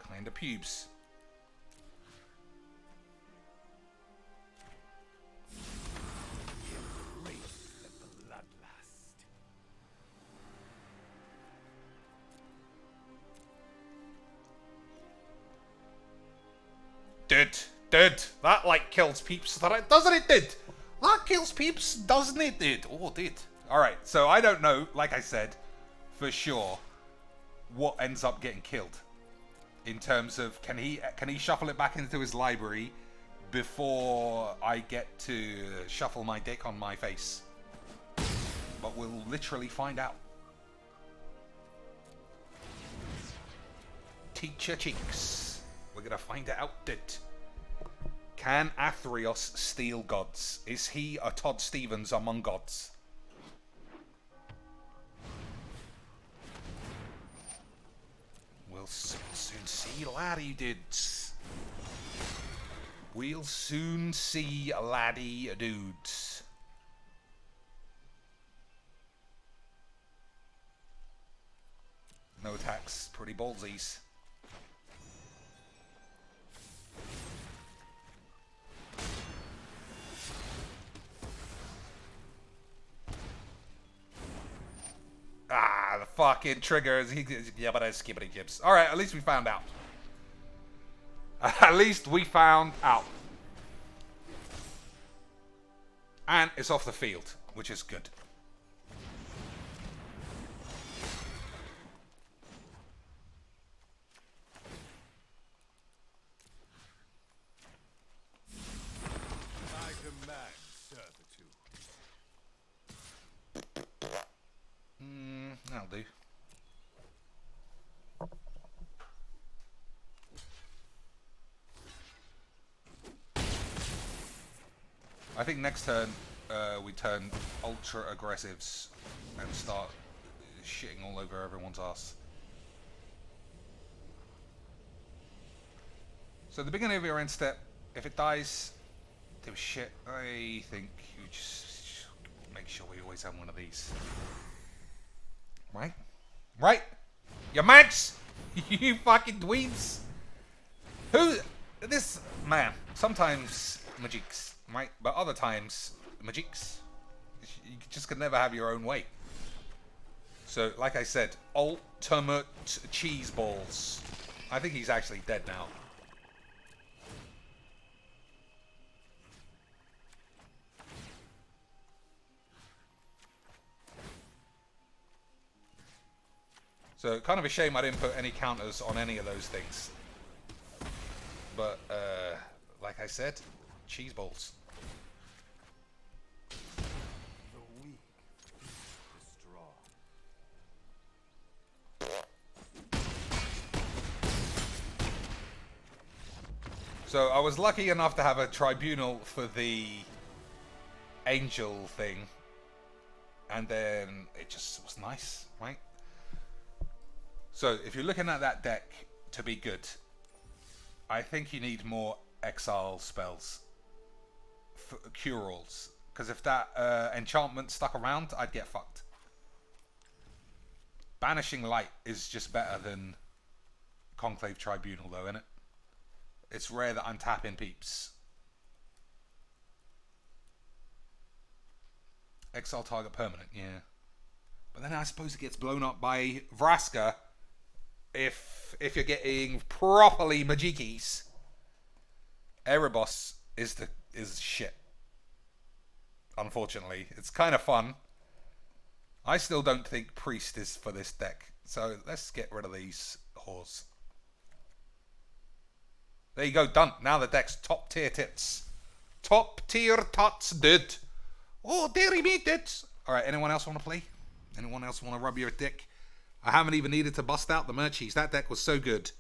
Kinda pubes. Did. That, like, kills peeps. Doesn't it, did? That kills peeps, doesn't it, did? Oh, did. Alright, so I don't know, like I said, for sure, what ends up getting killed. In terms of, can he shuffle it back into his library before I get to shuffle my dick on my face? But we'll literally find out. Teacher cheeks. We're gonna find it out, did. Can Athreos steal gods? Is he a Todd Stevens among gods? We'll soon see, laddie dudes. We'll soon see, laddie dudes. No attacks, pretty ballsies. Ah, the fucking triggers. Yeah, but I skippity jibs. Alright, at least we found out. At least we found out. And it's off the field, which is good. I demand servitude. That'll do. I think next turn we turn ultra aggressives and start shitting all over everyone's ass. So at the beginning of your end step, if it dies, do shit. I think you just make sure we always have one of these. Right? Right? You mags? You fucking dweebs? Who? This man. Sometimes magics, right? But other times magics. You just can never have your own way. So, like I said, ultimate cheese balls. I think he's actually dead now. So, kind of a shame I didn't put any counters on any of those things. But, like I said, cheese balls. The weak is strong. So, I was lucky enough to have a tribunal for the angel thing. And then it just was nice, right? So, if you're looking at that deck to be good, I think you need more exile spells. Cure-alls. Because if that enchantment stuck around, I'd get fucked. Banishing Light is just better than Conclave Tribunal, though, isn't it? It's rare that I'm tapping peeps. Exile target permanent, yeah. But then I suppose it gets blown up by Vraska if you're getting properly Majikis. Erebos is shit. Unfortunately. It's kind of fun. I still don't think Priest is for this deck. So let's get rid of these whores. There you go, done. Now the deck's top tier tits. Top tier tots, dude. Oh, dearie me, tits. Alright, anyone else want to play? Anyone else want to rub your dick? I haven't even needed to bust out the merchies. That deck was so good.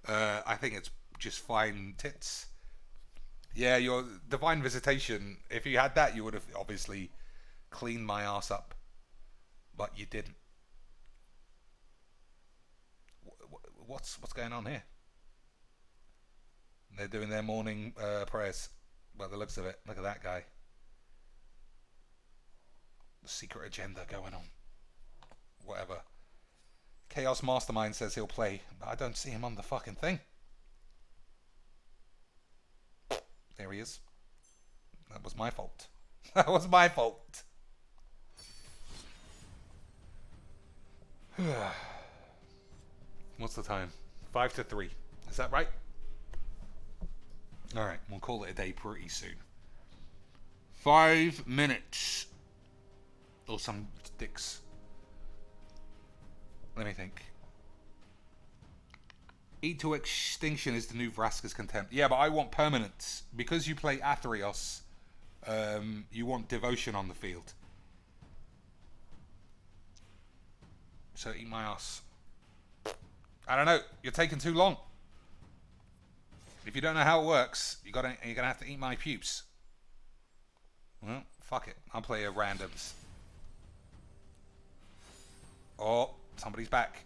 I think it's just fine tits. Yeah, your Divine Visitation, if you had that, you would have obviously cleaned my ass up. But you didn't. What's going on here? They're doing their morning prayers. By the looks of it. Look at that guy. The secret agenda going on. Whatever. Chaos Mastermind says he'll play, but I don't see him on the fucking thing. There he is. That was my fault. That was my fault. What's the time? 5 to 3. Is that right? Alright, we'll call it a day pretty soon. 5 minutes. Or some dicks. Let me think. Eat to Extinction is the new Vraska's Contempt. Yeah, but I want permanence. Because you play Atherios, you want Devotion on the field. So eat my ass. I don't know. You're taking too long. If you don't know how it works, you're gonna have to eat my pubes. Well, fuck it. I'll play a randoms. Oh, somebody's back.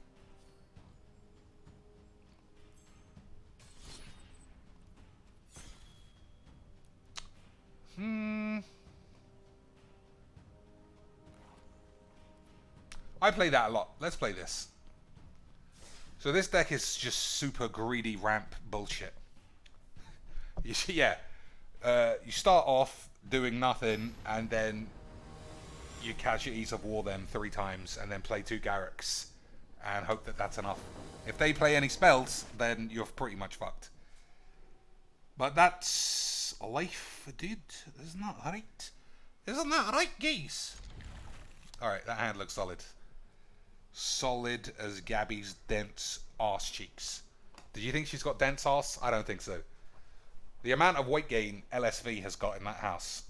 I play that a lot. Let's play this. So this deck is just super greedy ramp bullshit. Yeah. You start off doing nothing, and then you Casualties of War them 3 times, and then play 2 Garrux, and hope that that's enough. If they play any spells, then you're pretty much fucked. But that's life, dude. Isn't that right? Isn't that right, geese? Alright, that hand looks solid. Solid as Gabby's dense arse cheeks. Did you think she's got dense arse? I don't think so. The amount of weight gain LSV has got in that house,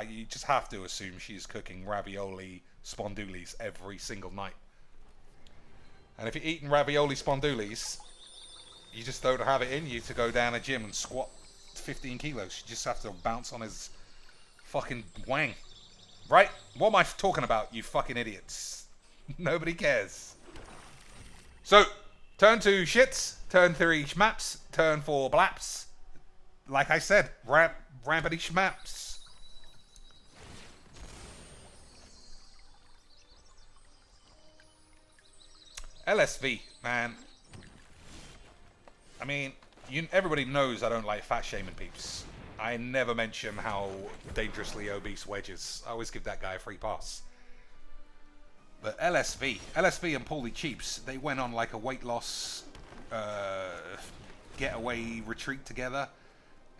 you just have to assume she's cooking ravioli spondulis every single night. And if you're eating ravioli spondulis, you just don't have it in you to go down a gym and squat 15 kilos. You just have to bounce on his fucking wang. Right? What am I talking about, you fucking idiots? Nobody cares. So, turn 2 shits, turn 3 schmaps, turn 4 blaps. Like I said, rampity schmaps. LSV, man. I mean, everybody knows I don't like fat shaming peeps. I never mention how dangerously obese Wedge is. I always give that guy a free pass. But LSV and Paulie Cheaps, they went on like a weight loss getaway retreat together.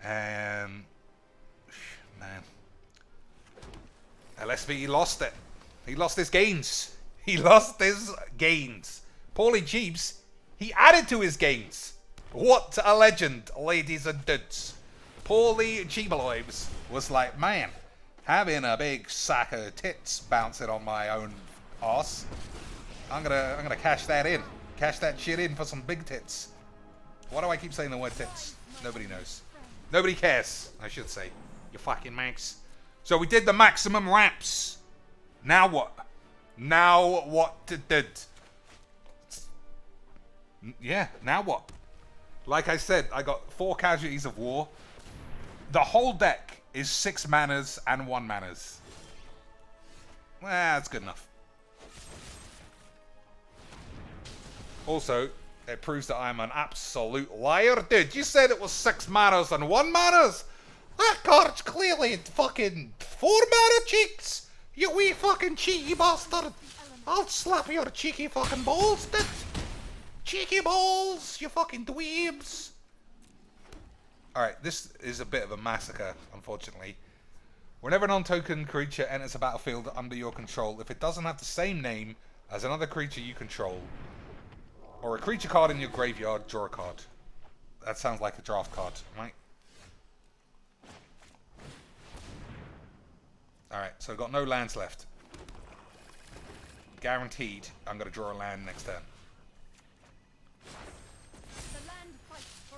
And, man, LSV lost it. He lost his gains. He lost his gains. Paulie Cheaps, he added to his gains. What a legend, ladies and dudes. Paulie Cheapaloibs was like, man, having a big sack of tits bouncing on my own arse, I'm gonna cash that in. Cash that shit in for some big tits. Why do I keep saying the word tits? Nobody knows. Nobody cares, I should say. You fucking max. So we did the maximum ramps. Now what? Now what did? Yeah, now what? Like I said, I got 4 Casualties of War. The whole deck is 6 manas and 1 manas. Well, that's good enough. Also, it proves that I'm an absolute liar. Dude, you said it was 6 manas and 1 manas? That card's clearly fucking 4 mana cheeks! You wee fucking cheeky bastard! I'll slap your cheeky fucking balls, dude. Cheeky balls, you fucking dweebs. Alright, this is a bit of a massacre, unfortunately. Whenever a non-token creature enters a battlefield under your control, if it doesn't have the same name as another creature you control, or a creature card in your graveyard, draw a card. That sounds like a draft card, right? Alright, so I've got no lands left. Guaranteed I'm going to draw a land next turn.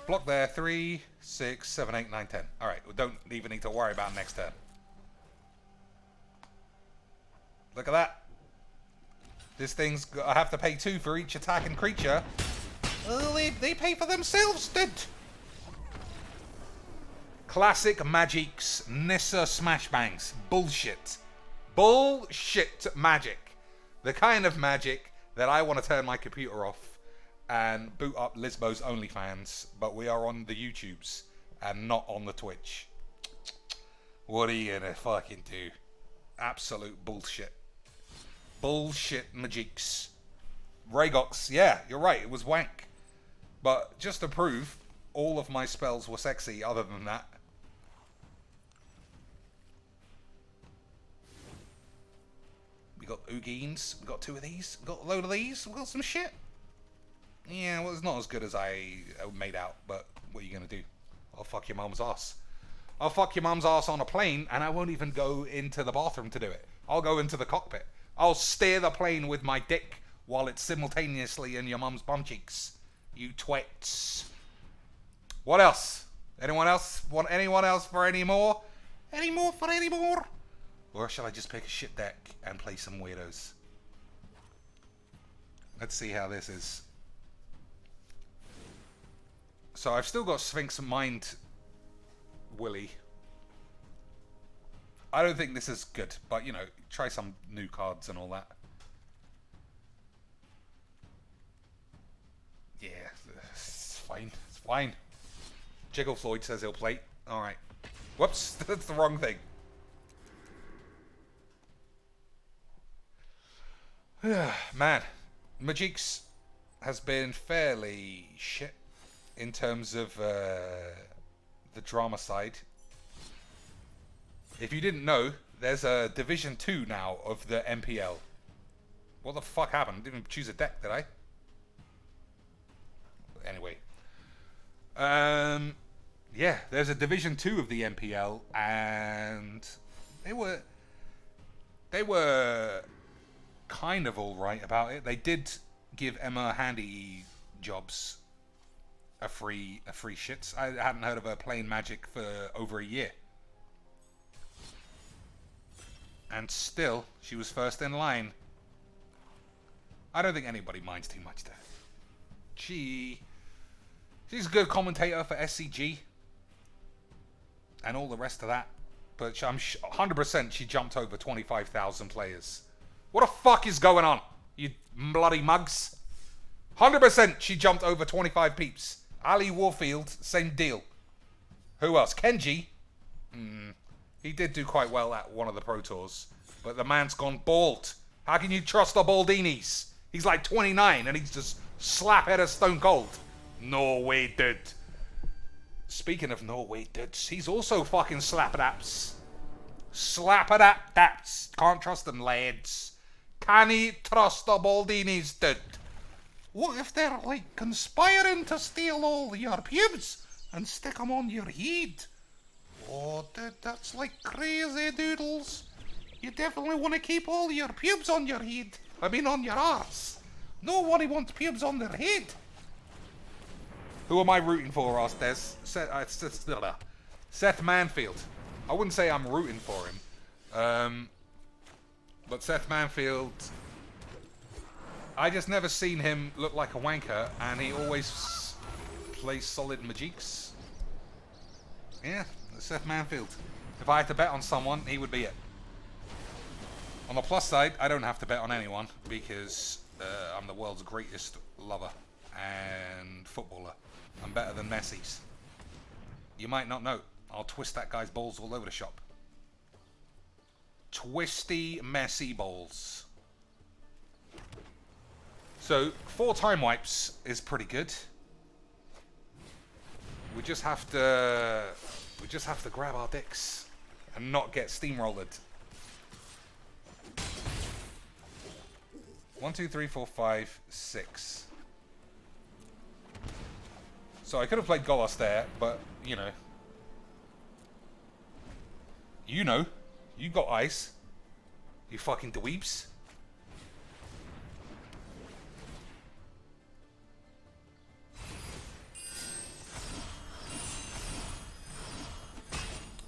Block there, 3, 6, 7, 8, 9, 10. Alright, we don't even need to worry about next turn. Look at that. This thing's, I have to pay 2 for each attacking creature. Oh, they pay for themselves, dude. Classic Magic's Nissa Smash Bangs. Bullshit. Bullshit magic. The kind of magic that I want to turn my computer off and boot up Lisbo's OnlyFans, but we are on the YouTubes and not on the Twitch. What are you gonna fucking do? Absolute bullshit. Bullshit magics. Rhaegox, yeah, you're right, it was wank. But just to prove, all of my spells were sexy other than that. We got Ugines, we got 2 of these, we got a load of these, we got some shit. Yeah, well, it's not as good as I made out, but what are you gonna do? I'll fuck your mum's ass. I'll fuck your mum's ass on a plane, and I won't even go into the bathroom to do it. I'll go into the cockpit. I'll steer the plane with my dick while it's simultaneously in your mum's bum cheeks. You twits. What else? Anyone else? Want anyone else for any more? Any more for any more? Or shall I just pick a shit deck and play some weirdos? Let's see how this is. So I've still got Sphinx Mind Willy. I don't think this is good, but you know, try some new cards and all that. Yeah, it's fine. It's fine. Jiggle Floyd says he'll play. Alright. Whoops, that's the wrong thing. Man, Magic's has been fairly shit in terms of the drama side. If you didn't know, there's a Division 2 now of the MPL. What the fuck happened? I didn't even choose a deck, did I? Anyway. Yeah, there's a Division 2 of the MPL, and they were kind of alright about it. They did give Emma Handy Jobs a free shits. I hadn't heard of her playing Magic for over a year. And still, she was first in line. I don't think anybody minds too much there. She's a good commentator for SCG. And all the rest of that. But I'm 100% she jumped over 25,000 players. What the fuck is going on, you bloody mugs? 100% she jumped over 25 peeps. Ali Warfield, same deal. Who else? Kenji? He did do quite well at one of the Pro Tours. But the man's gone bald. How can you trust the Baldinis? He's like 29 and he's just slap-head as Stone Cold. No way, dude. Speaking of no way, dudes, he's also fucking slap-a-daps. Slap-a-dap-daps. Can't trust them, lads. Can he trust the Baldinis, dude? What if they're like conspiring to steal all your pubes and stick them on your head? Oh, dude, that's like crazy doodles. You definitely want to keep all your pubes on your head. I mean, on your arse. Nobody wants pubes on their head. Who am I rooting for, asked Des? Seth Manfield. I wouldn't say I'm rooting for him. But Seth Manfield, I just never seen him look like a wanker, and he always plays solid Magics. Yeah, Seth Manfield. If I had to bet on someone, he would be it. On the plus side, I don't have to bet on anyone, because I'm the world's greatest lover and footballer. I'm better than Messi's. You might not know. I'll twist that guy's balls all over the shop. Twisty, messy balls. So 4 time wipes is pretty good. We just have to grab our dicks and not get steamrolled. 1, 2, 3, 4, 5, 6. So I could have played Golos there, but you know, you got ice. You fucking dweebs.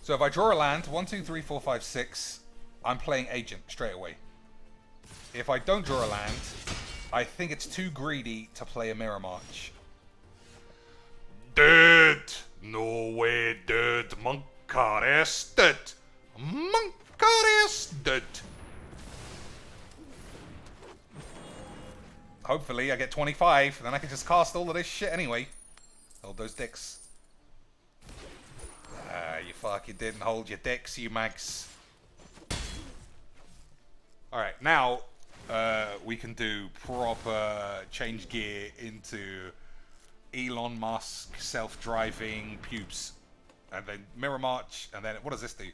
So if I draw a land, 1, 2, 3, 4, 5, 6, I'm playing Agent straight away. If I don't draw a land, I think it's too greedy to play a Mirror March. Dead! No way, dead. Monk arrested. Monk arrested. Hopefully I get 25, then I can just cast all of this shit anyway. Hold those dicks. You fucking didn't hold your dicks, you mags. Alright, now we can do proper change gear into Elon Musk self-driving pubes. And then Mirror March, and then what does this do?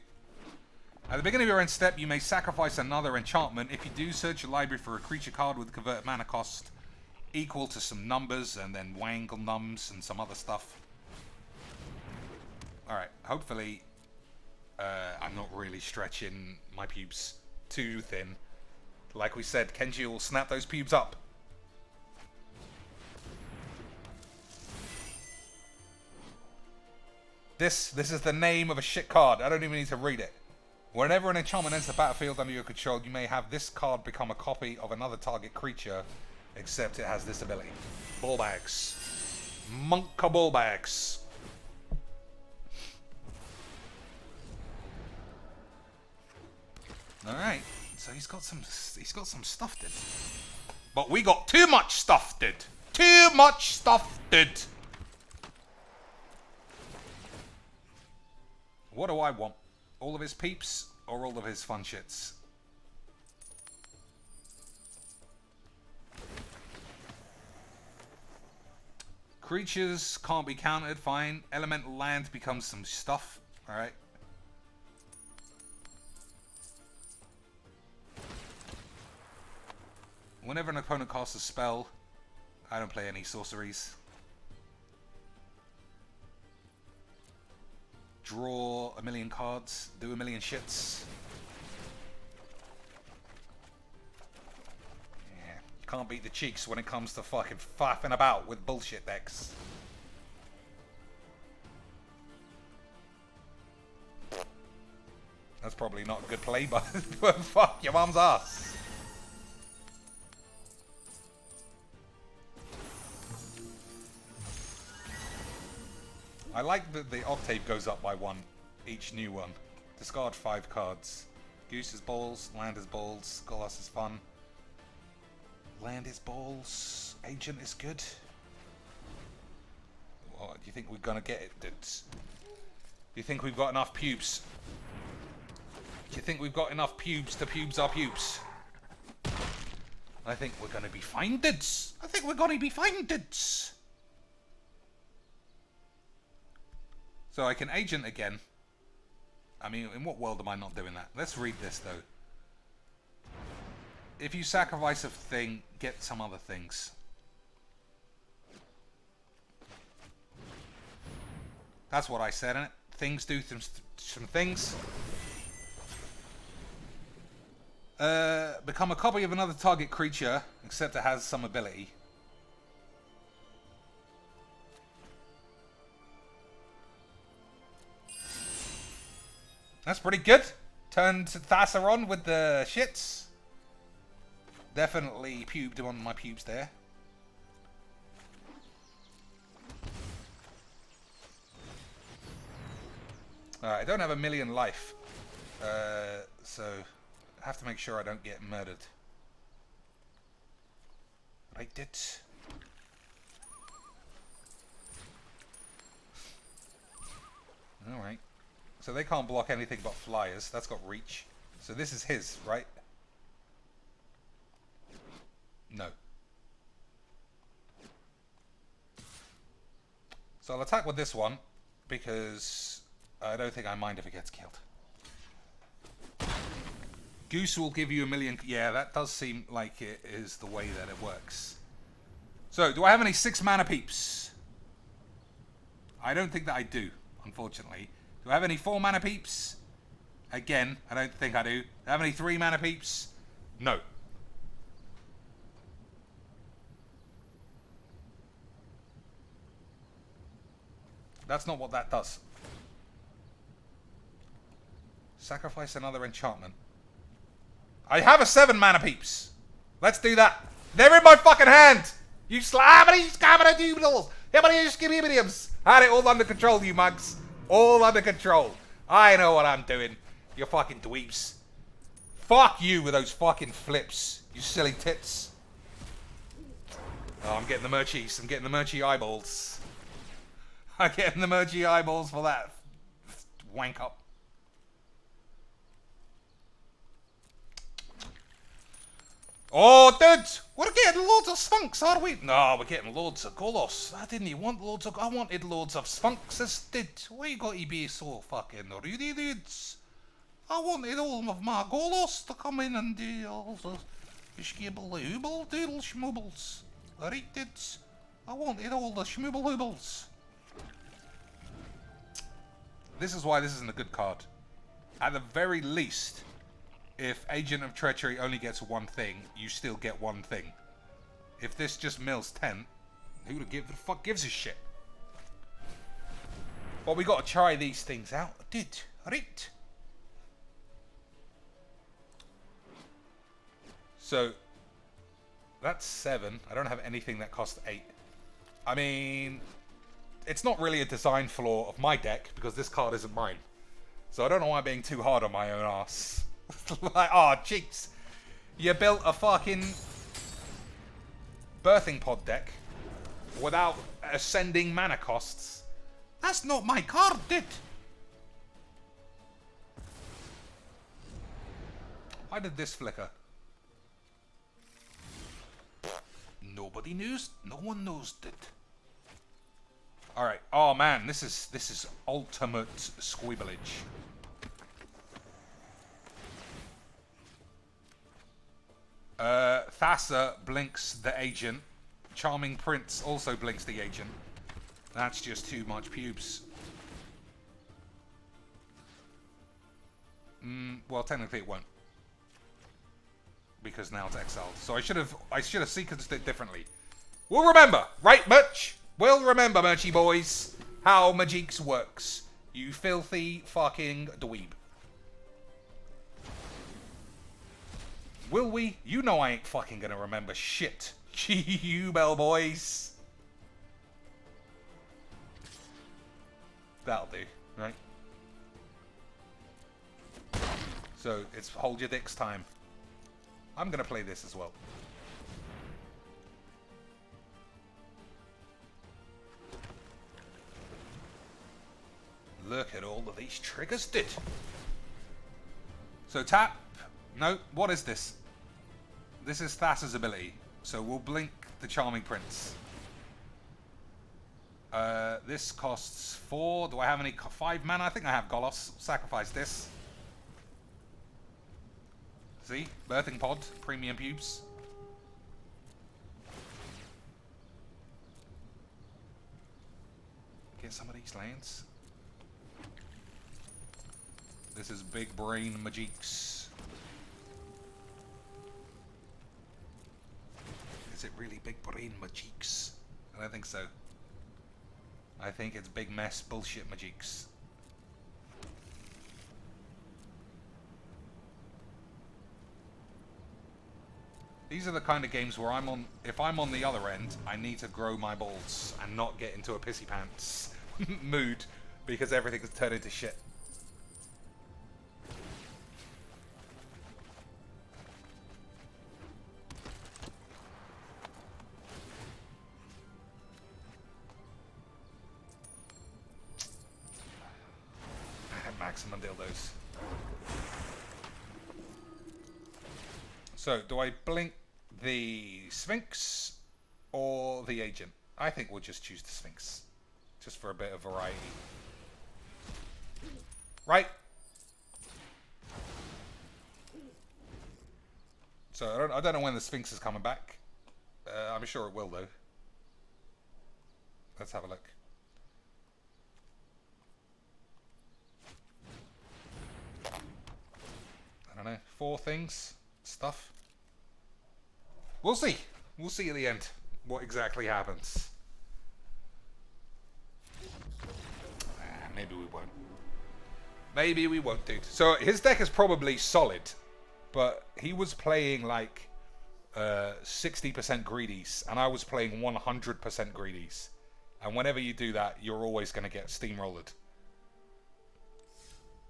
At the beginning of your end step, you may sacrifice another enchantment. If you do, search your library for a creature card with a converted mana cost equal to some numbers, and then wangle nums and some other stuff. Alright, hopefully I'm not really stretching my pubes too thin. Like we said, Kenji will snap those pubes up. This is the name of a shit card. I don't even need to read it. Whenever an enchantment enters the battlefield under your control, you may have this card become a copy of another target creature, except it has this ability. Bullbags. Monka bullbags. Alright, so he's got some stuff did. But we got too much stuff did. Too much stuff did. What do I want? All of his peeps or all of his fun shits? Creatures can't be countered, fine. Elemental land becomes some stuff. Alright. Whenever an opponent casts a spell, I don't play any sorceries. Draw a million cards, do a million shits. Yeah, you can't beat the cheeks when it comes to fucking faffing about with bullshit decks. That's probably not a good play, but fuck your mum's ass. I like that the octave goes up by 1, each new one. Discard 5 cards. Goose is balls, land is balls, Golos is fun. Land is balls, Agent is good. What, do you think we're gonna get it, dudes? Do you think we've got enough pubes? Do you think we've got enough pubes to pubes our pubes? I think we're gonna be fine, dudes. I think we're gonna be fine, dudes. So I can Agent again. I mean, in what world am I not doing that? Let's read this, though. If you sacrifice a thing, get some other things. That's what I said, innit? Things do some things. Become a copy of another target creature, except it has some ability. That's pretty good. Turned Thasser on with the shits. Definitely pubed on my pubes there. Alright, I don't have a million life. So I have to make sure I don't get murdered. I did. Alright. So they can't block anything but flyers. That's got reach. So this is his, right? No. So I'll attack with this one, because I don't think I mind if it gets killed. Goose will give you 1,000,000... Yeah, that does seem like it is the way that it works. So, do I have any 6 mana peeps? I don't think that I do, unfortunately. Do I have any 4 mana peeps? Again, I don't think I do. Do I have any 3 mana peeps? No. That's not what that does. Sacrifice another enchantment. I have a 7 mana peeps. Let's do that. They're in my fucking hand. You slabbity scabbity doodles. Hibbity skibbidiums. Had it all under control, you mugs. All under control. I know what I'm doing. You fucking dweebs. Fuck you with those fucking flips. You silly tits. Oh, I'm getting the merchies. I'm getting the merchy eyeballs. I'm getting the merchy eyeballs for that. Wank up. Oh, dude! We're getting loads of Sphinx, are we? No, we're getting loads of Golos. I didn't even want loads of... I wanted loads of Sphinxes, dude. Why you got to be so fucking rudy, dudes? I wanted all of my Golos to come in and do all the schmibble-hooble doodle schmoobles. Alright, dudes? I wanted all the schmooble-hoobles. This is why this isn't a good card. At the very least, if Agent of Treachery only gets 1 thing, you still get 1 thing. If this just mills 10, who the fuck gives a shit? Well, we got to try these things out, dude. Right. So, that's 7. I don't have anything that costs 8. I mean, it's not really a design flaw of my deck, because this card isn't mine. So I don't know why I'm being too hard on my own ass. Like, oh, cheeks. You built a fucking birthing pod deck without ascending mana costs. That's not my card, dude. Why did this flicker? Nobody knows. No one knows, dude. All right. Oh man, this is ultimate squibblage. Thassa blinks the agent. Charming Prince also blinks the agent. That's just too much pubes. Well, technically it won't, because now it's exiled. So I should have sequenced it differently. We'll remember, right, Merch? We'll remember, Merchy boys, how Magix works. You filthy fucking dweeb. Will we? You know I ain't fucking gonna remember shit. You bellboys. That'll do, right? So, it's hold your dicks time. I'm gonna play this as well. Look at all of these triggers, dude. So tap. No, what is this? This is Thassa's ability. So we'll blink the Charming Prince. This costs 4. Do I have any 5 mana? I think I have Golos. Sacrifice this. See? Birthing Pod. Premium Pubes. Get some of these lands. This is Big Brain Magix. Is it really Big Brain Magix? I don't think so. I think it's Big Mess Bullshit Magix. These are the kind of games where if I'm on the other end, I need to grow my balls and not get into a pissy pants mood because everything's turned into shit. Maximum dildos. So, do I blink the Sphinx or the Agent? I think we'll just choose the Sphinx. just for a bit of variety. Right? So I don't know when the Sphinx is coming back. I'm sure it will, though. Let's have a look. I don't know. 4 things. Stuff. We'll see. We'll see at the end what exactly happens. Maybe we won't. Maybe we won't, dude. So his deck is probably solid, but he was playing like 60% greedies, and I was playing 100% greedies. And whenever you do that, you're always going to get steamrolled.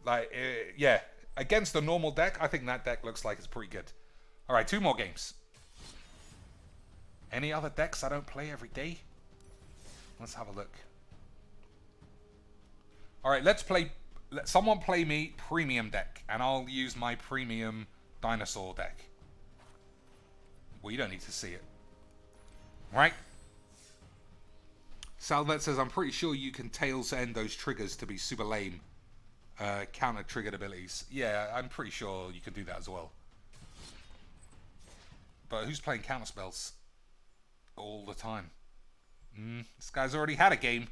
Like, yeah. Against a normal deck, I think that deck looks like it's pretty good. Alright, 2 more games. Any other decks I don't play every day? Let's have a look. Alright, let's play... Let someone play me premium deck, and I'll use my premium Dinosaur deck. Well, you don't need to see it. Right? Salvet says, I'm pretty sure you can Tails end those triggers to be super lame. Counter-triggered abilities. Yeah, I'm pretty sure you can do that as well. But who's playing counter spells all the time? This guy's already had a game.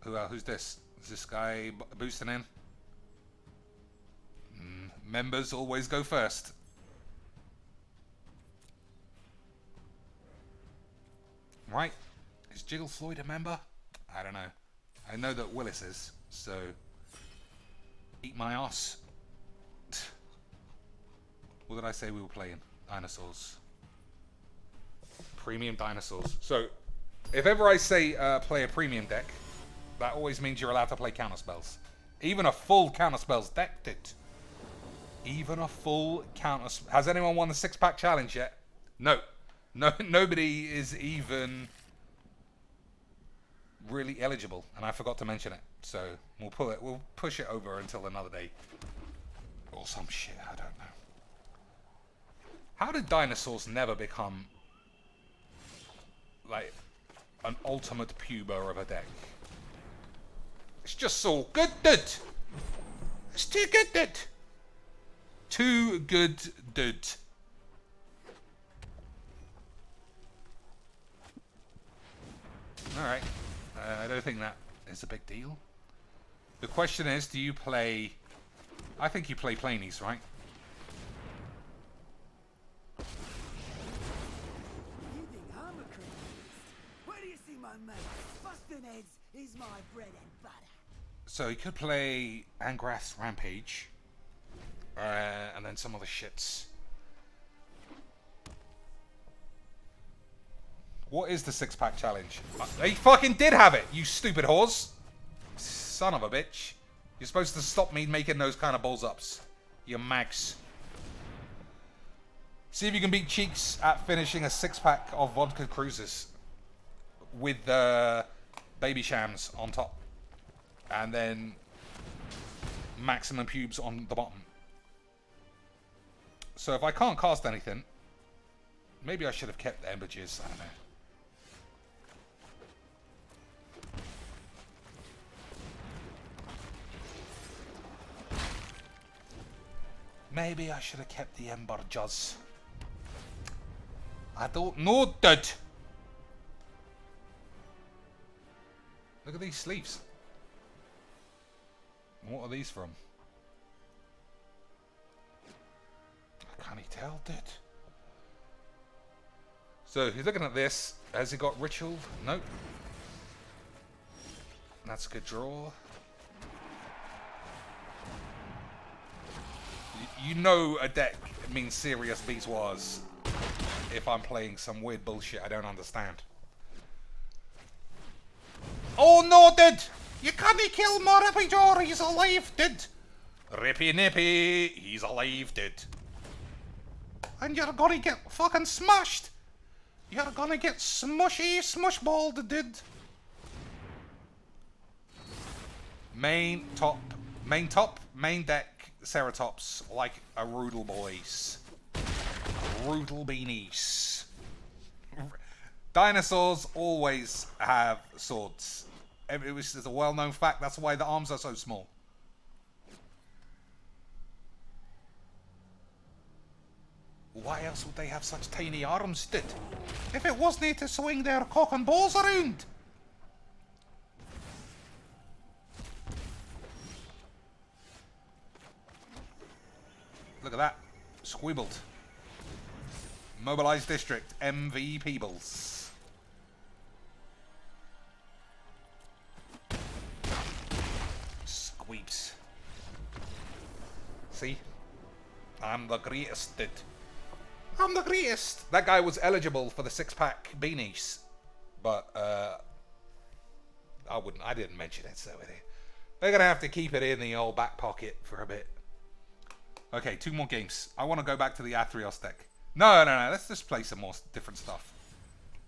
Who's this? Is this guy boosting in? Members always go first. Right. Is Jiggle Floyd a member? I don't know. I know that Willis is, so eat my ass. What did I say we were playing? Dinosaurs. Premium Dinosaurs. So, if ever I say play a premium deck, that always means you're allowed to play counterspells. Even a full counterspells deck did. Even a full counter... Has anyone won the 6-pack challenge yet? No. Nobody is even... really eligible, and I forgot to mention it, so we'll push it over until another day or some shit. I don't know. How did dinosaurs never become like an ultimate puber of a deck? It's just so good, dude. It's too good, dude. Too good, dude. All right. I don't think that is a big deal. The question is, do you play... I think you play Planies, right? You think I'm a crazy? Where do you see my mate? Busting heads is my bread and butter. So you could play Angrath's Rampage. And then some other shits. What is the 6-pack challenge? They fucking did have it, you stupid whores. Son of a bitch. You're supposed to stop me making those kind of balls ups. You mags. See if you can beat Cheeks at finishing a 6-pack of vodka cruises. With baby shams on top. And then maximum pubes on the bottom. So if I can't cast anything, maybe I should have kept the Ember Jizz, I don't know. Maybe I should have kept the Ember Jizz. I don't know, dude. Look at these sleeves. What are these from? Can't he tell, dude? So he's looking at this. Has he got Ritual? Nope. That's a good draw. You know a deck means serious bezoars if I'm playing some weird bullshit I don't understand. Oh no, dude! You can't kill Morapijor, he's alive, dude! Rippy nippy, he's alive, dude. And you're gonna get fucking smashed! You're gonna get smushy, smushballed, dude. Main deck, Ceratops, like a Roodle boys. Roodle beanies. Dinosaurs always have swords. It's a well-known fact. That's why the arms are so small. Why else would they have such tiny arms, did? If it wasn't to swing their cock and balls around. Look at that. Squibbled. Mobilized District. MV Peebles. Squeeps. See? I'm the greatest, dude. I'm the greatest. That guy was eligible for the 6-pack beanies. But, I didn't mention it, so they're gonna have to keep it in the old back pocket for a bit. Okay, 2 more games. I want to go back to the Athreos deck. No. Let's just play some more different stuff.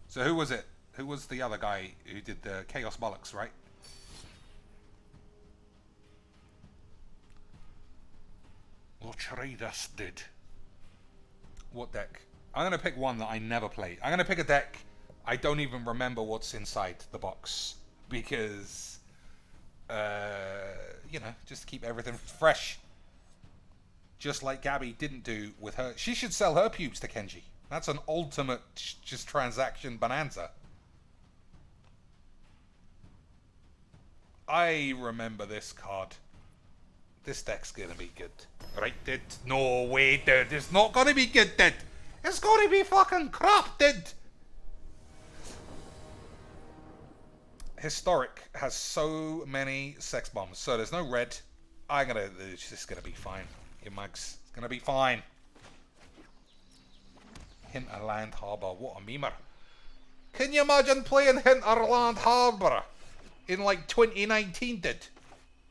So who was it? Who was the other guy who did the Chaos Bollocks, right? Atreides did. What deck? I'm going to pick one that I never played. I'm going to pick a deck I don't even remember what's inside the box. Because, you know, just to keep everything fresh. Just like Gabby didn't do with her. She should sell her pubes to Kenji. That's an ultimate just transaction bonanza. I remember this card. This deck's gonna be good. Right, dude? No way, dude. It's not gonna be good, dude. It's gonna be fucking crap, dude. Historic has so many sex bombs. So there's no red. It's just gonna be fine. You mugs. It's gonna be fine. Hinterland Harbour. What a memer. Can you imagine playing Hinterland Harbour in like 2019, dude?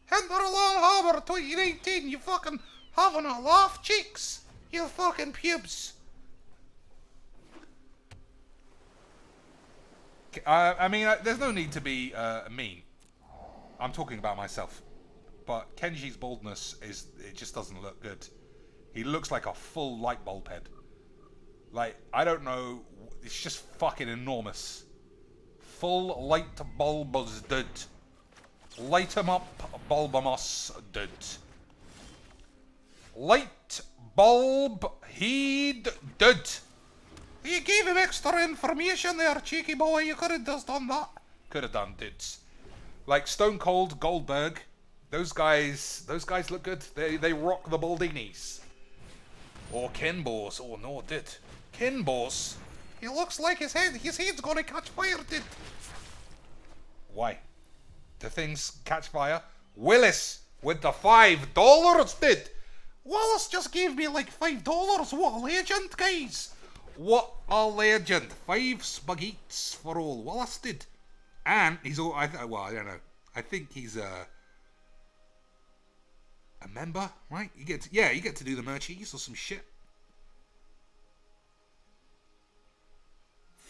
Hinterland Harbour 2019. You fucking having a laugh, cheeks? You fucking pubes. I mean, there's no need to be mean. I'm talking about myself. But Kenji's baldness it just doesn't look good. He looks like a full light bulb head. Like, I don't know, it's just fucking enormous. Full light bulbous dude. Light him up, bulbamos dude. Light bulb heed dude. You gave him extra information there, cheeky boy. You could have just done that. Could have done, dudes. Like Stone Cold Goldberg. Those guys look good. They rock the baldinis. Or Ken Boss. Oh no, dude. Ken Boss. He looks like his head's gonna catch fire, dude. Why? Do things catch fire? Willis with the $5, dude. Willis just gave me like $5. What a legend, guys. What a legend. 5 spagheets for all Willis did. And he's all, I don't know. I think he's a member, right? You get to do the merchies or some shit.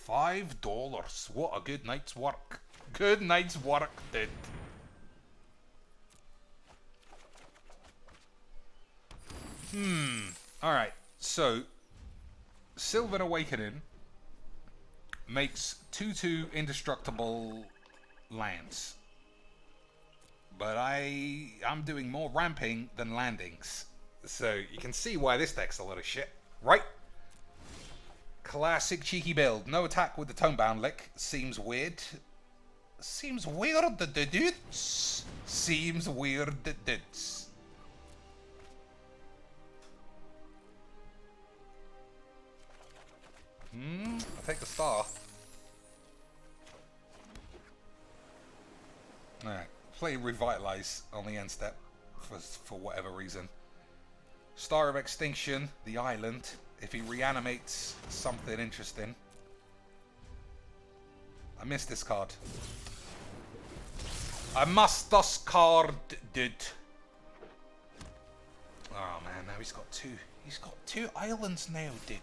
$5. What a good night's work. Good night's work, dude. Alright, so Sylvan Awakening makes 2/2 indestructible lands. But I'm doing more ramping than landings. So you can see why this deck's a lot of shit, right? Classic cheeky build. No attack with the Tonebound Lick. Seems weird. Seems weird, dudes. Seems weird, dudes. I'll take the star. Alright. Play Revitalize on the end step for whatever reason. Star of Extinction, the island. If he reanimates something interesting. I missed this card. I must discard, dude. Oh man, now he's got 2. He's got 2 islands now, dude.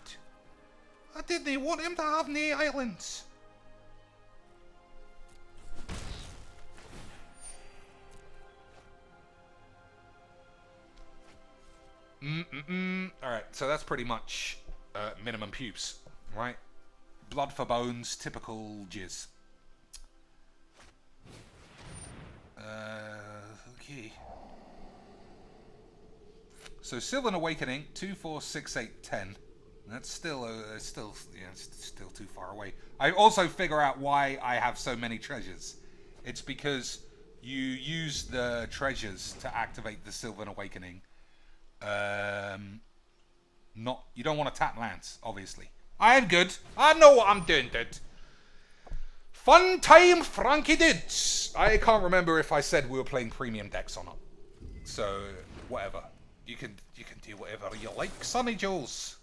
I didn't want him to have any islands. Alright, so that's pretty much minimum pubes, right? blood for bones, typical jizz. Okay. So Sylvan Awakening, 2, 4, 6, 8, 10. That's still, it's still too far away. I also figure out why I have so many treasures. It's because you use the treasures to activate the Sylvan Awakening. You don't want to tap lands, obviously. I am good. I know what I'm doing, dude. Fun time, Frankie dudes. I can't remember if I said we were playing premium decks or not. So whatever. You can do whatever you like, Sonny Jules.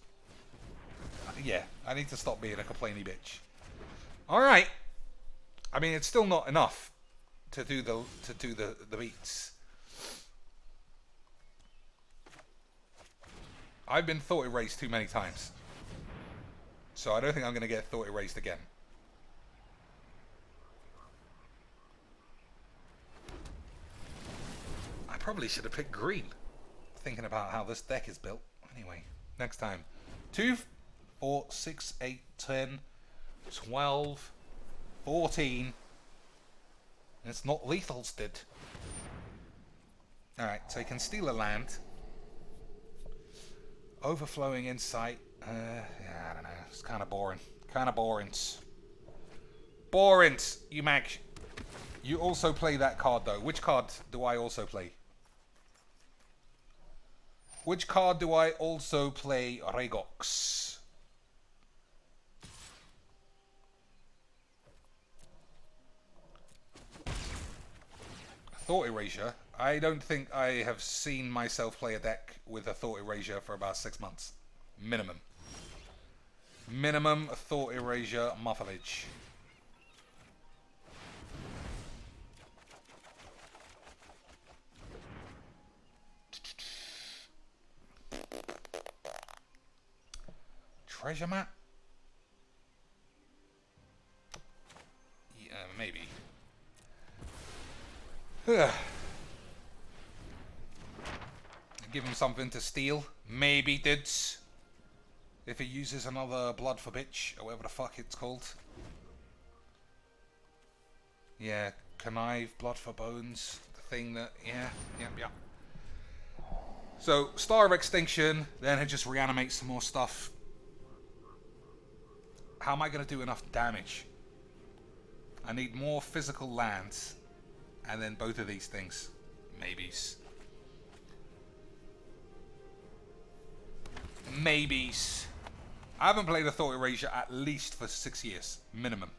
Yeah, I need to stop being a complainy bitch. All right. I mean, it's still not enough to do the beats. I've been thought erased too many times, so I don't think I'm going to get thought erased again. I probably should have picked green, thinking about how this deck is built. Anyway, next time. 2, 4, 6, 8, 10, 12, 14. It's not lethal, did. Alright, so you can steal a land. Overflowing Insight. Yeah, I don't know. It's kind of boring. Kind of boring. Boring, you mag. You also play that card, though. Which card do I also play? Which card do I also play? Regox. Thought Erasure. I don't think I have seen myself play a deck with a Thought Erasure for about 6 months. Minimum. Minimum Thought Erasure mufflage. Treasure map? Yeah, maybe. Give him something to steal. Maybe dudes. If he uses another blood for bitch, or whatever the fuck it's called. Yeah, connive, blood for bones. The thing that, yeah. So, Star of Extinction, then it just reanimates some more stuff. How am I going to do enough damage? I need more physical lands. And then both of these things. Maybes. Maybes. I haven't played a Thought Erasure at least for 6 years. Minimum.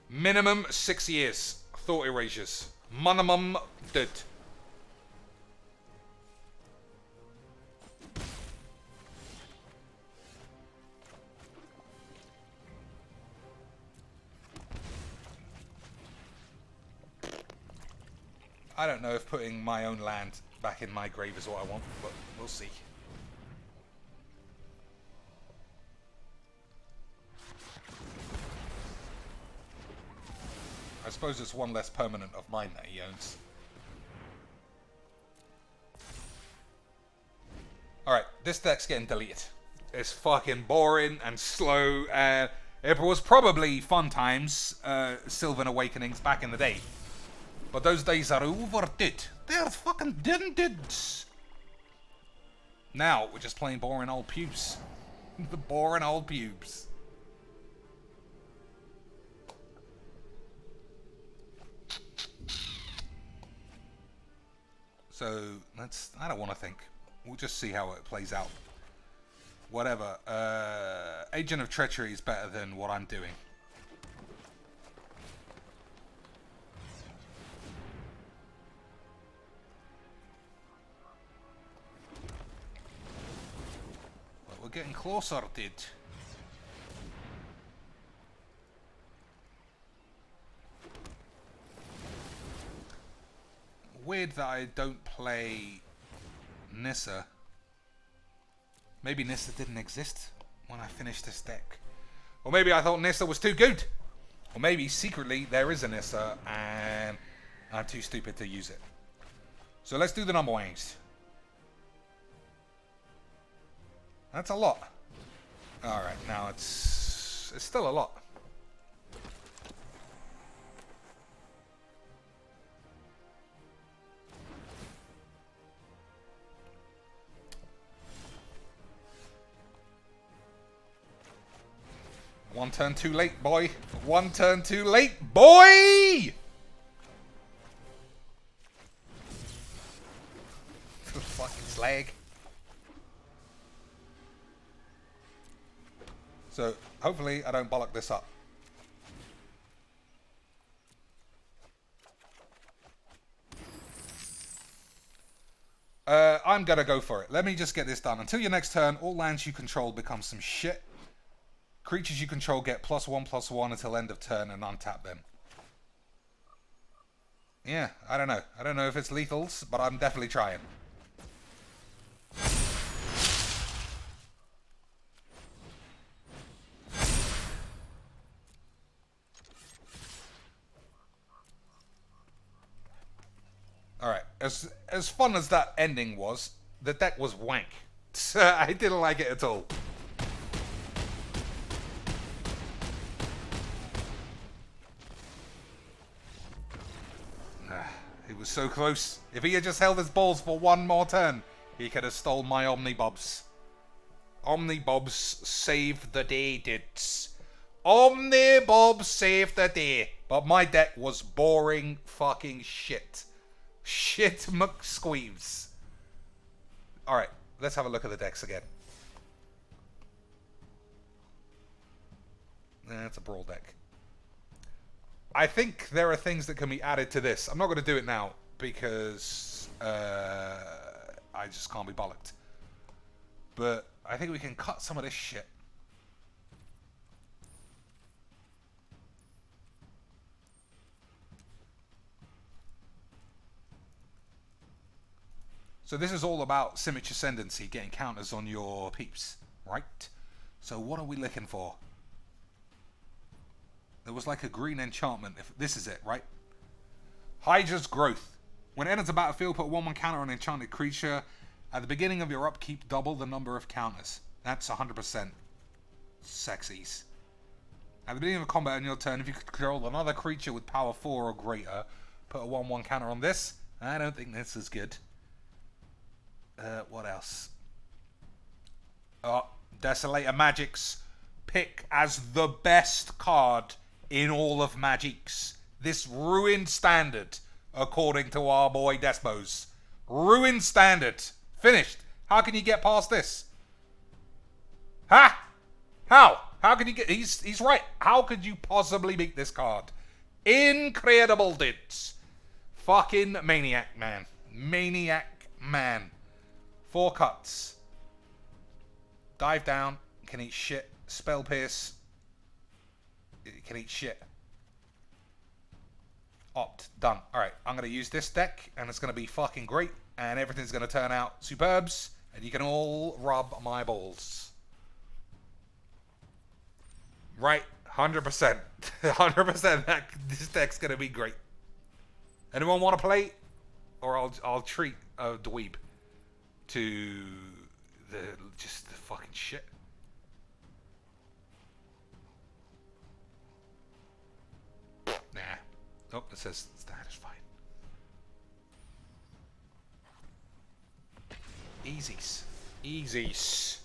Minimum 6 years. Thought Erasures. Minimum did. I don't know if putting my own land back in my grave is what I want, but we'll see. I suppose it's one less permanent of mine that he owns. Alright, this deck's getting deleted. It's fucking boring and slow, and it was probably fun times, Sylvan Awakenings back in the day. But those days are over, dude. They're fucking done, dudes. Now, we're just playing boring old pubes. The boring old pubes. So, I don't want to think. We'll just see how it plays out. Whatever. Agent of Treachery is better than what I'm doing. But we're getting closer, dude. Weird that I don't play Nissa. Maybe Nissa didn't exist when I finished this deck. Or maybe I thought Nissa was too good. Or maybe secretly there is a Nissa and I'm too stupid to use it. So let's do the number ones. That's a lot. Alright, now it's It's still a lot. One turn too late, boy. One turn too late, boy! Fucking slag. So, hopefully I don't bollock this up. I'm gonna go for it. Let me just get this done. Until your next turn, all lands you control become some shit. Creatures you control get +1/+1 until end of turn and untap them. Yeah, I don't know. I don't know if it's lethals, but I'm definitely trying. Alright, as fun as that ending was, the deck was wank. I didn't like it at all. He was so close. If he had just held his balls for one more turn, he could have stole my Omnibobs. Omnibobs save the day, dudes. Omnibobs save the day. But my deck was boring fucking shit. Shit McSqueeves. Alright, let's have a look at the decks again. It's a brawl deck. I think there are things that can be added to this. I'm not going to do it now because I just can't be bollocked. But I think we can cut some of this shit. So this is all about Simic Ascendancy, getting counters on your peeps, right? So what are we looking for? There was like a green enchantment. If this is it, right? Hydra's Growth. When it enters the battlefield, put 1/1 counter on an enchanted creature. At the beginning of your upkeep, double the number of counters. That's 100% sexies. At the beginning of a combat on your turn, if you control another creature with power 4 or greater, put a 1/1 counter on this. I don't think this is good. What else? Desolator Magic's pick as the best card in all of Magic's. This ruined standard, according to our boy Desmos. Ruined standard. Finished. How can you get past this? Ha! How? How can you get... He's right. How could you possibly beat this card? Incredible, dudes. Fucking maniac, man. Maniac, man. 4 cuts. Dive down. Can eat shit. Spell Pierce. Can eat shit. Opt. Done. Alright, I'm going to use this deck, and it's going to be fucking great, and everything's going to turn out superbs, and you can all rub my balls. Right? 100%. 100% this deck's going to be great. Anyone want to play? Or I'll treat a dweeb to just the fucking shit. Nah. Nope, it says status fine. Easies. Easies.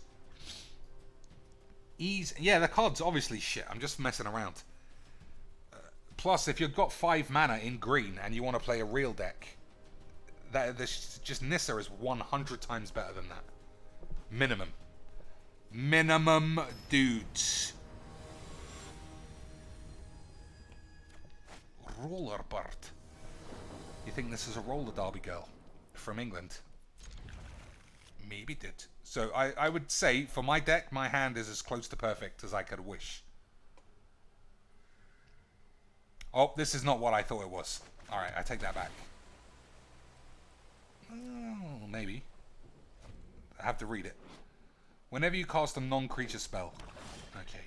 Easy. Yeah, the card's obviously shit. I'm just messing around. Plus, if you've got 5 mana in green and you want to play a real deck, this just Nissa is 100 times better than that. Minimum. Minimum, dudes. Rollerbird. You think this is a roller derby girl from England? Maybe did. So I would say for my deck, my hand is as close to perfect as I could wish. Oh, this is not what I thought it was. Alright, I take that back. Oh, maybe. I have to read it. Whenever you cast a non-creature spell. Okay.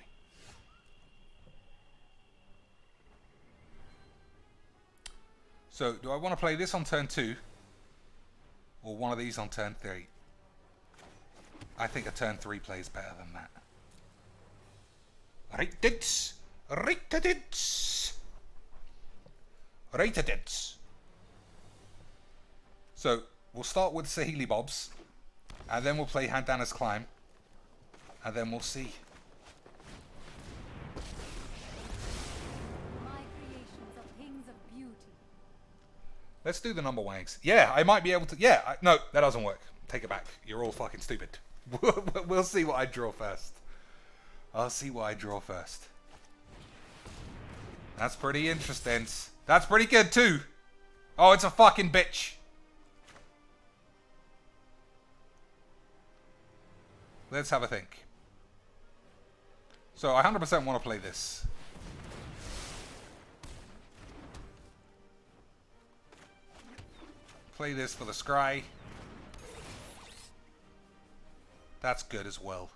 So, do I want to play this on turn 2? Or one of these on turn 3? I think a turn 3 plays better than that. Rated. So, we'll start with Sahili Bobs. And then we'll play Handana's Climb. And then we'll see. My creations are things of beauty. Let's do the number wangs. Yeah, I might be able to... Yeah, no, that doesn't work. Take it back. You're all fucking stupid. We'll see what I draw first. I'll see what I draw first. That's pretty interesting. That's pretty good too. Oh, it's a fucking bitch. Let's have a think. So I 100% want to play this. Play this for the scry. That's good as well.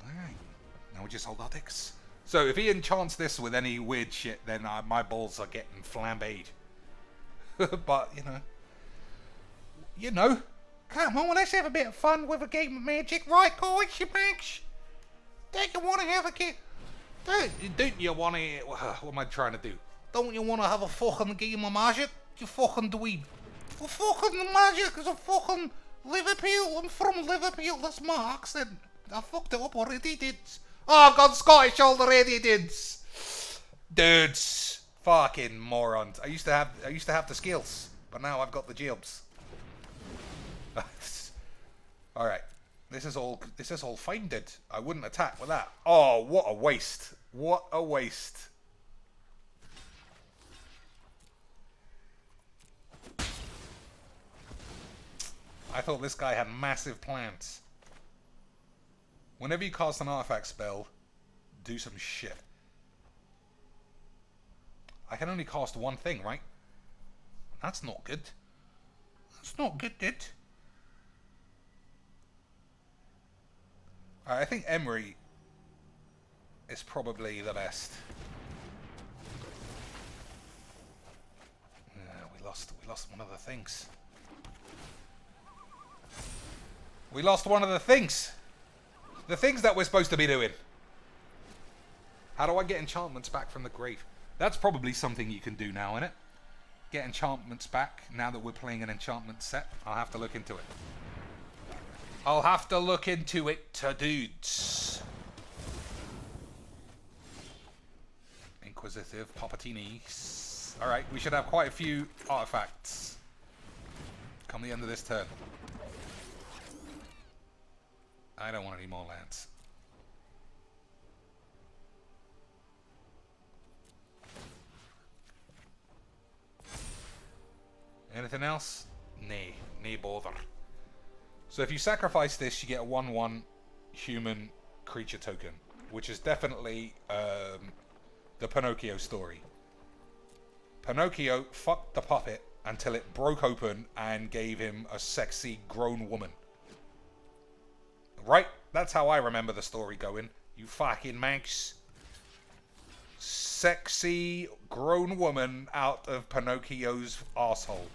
Alright. Now we just hold our dicks. So if he enchants this with any weird shit, then my balls are getting flambéed. But, you know. Come on, let's have a bit of fun with a game of Magic. Right, guys, you mags? Don't you want to have a game? Don't you want to... What am I trying to do? Don't you want to have a fucking game of Magic? You fucking dweeb. Well, fucking Magic is a fucking Liverpool. I'm from Liverpool. That's my accent. I fucked it up already, dudes. Oh, I've gone Scottish already, dudes. Dudes. Fucking morons. I used to have the skills, but now I've got the jibs. Alright. This is all fine, dude. I wouldn't attack with that. Oh, what a waste. What a waste. I thought this guy had massive plans. Whenever you cast an artifact spell, do some shit. I can only cast one thing, right? That's not good. That's not good, dude. I think Emery is probably the best. We lost one of the things. We lost one of the things. The things that we're supposed to be doing. How do I get enchantments back from the grave? That's probably something you can do now, innit? Get enchantments back now that we're playing an enchantment set. I'll have to look into it. I'll have to look into it, dudes. Inquisitive Papatinis. Alright, we should have quite a few artifacts. Come the end of this turn. I don't want any more lands. Anything else? Nay. Nay bother. So if you sacrifice this, you get a 1/1 human creature token, which is definitely the Pinocchio story. Pinocchio fucked the puppet until it broke open and gave him a sexy grown woman. Right? That's how I remember the story going. You fucking manx. Sexy grown woman out of Pinocchio's arsehole.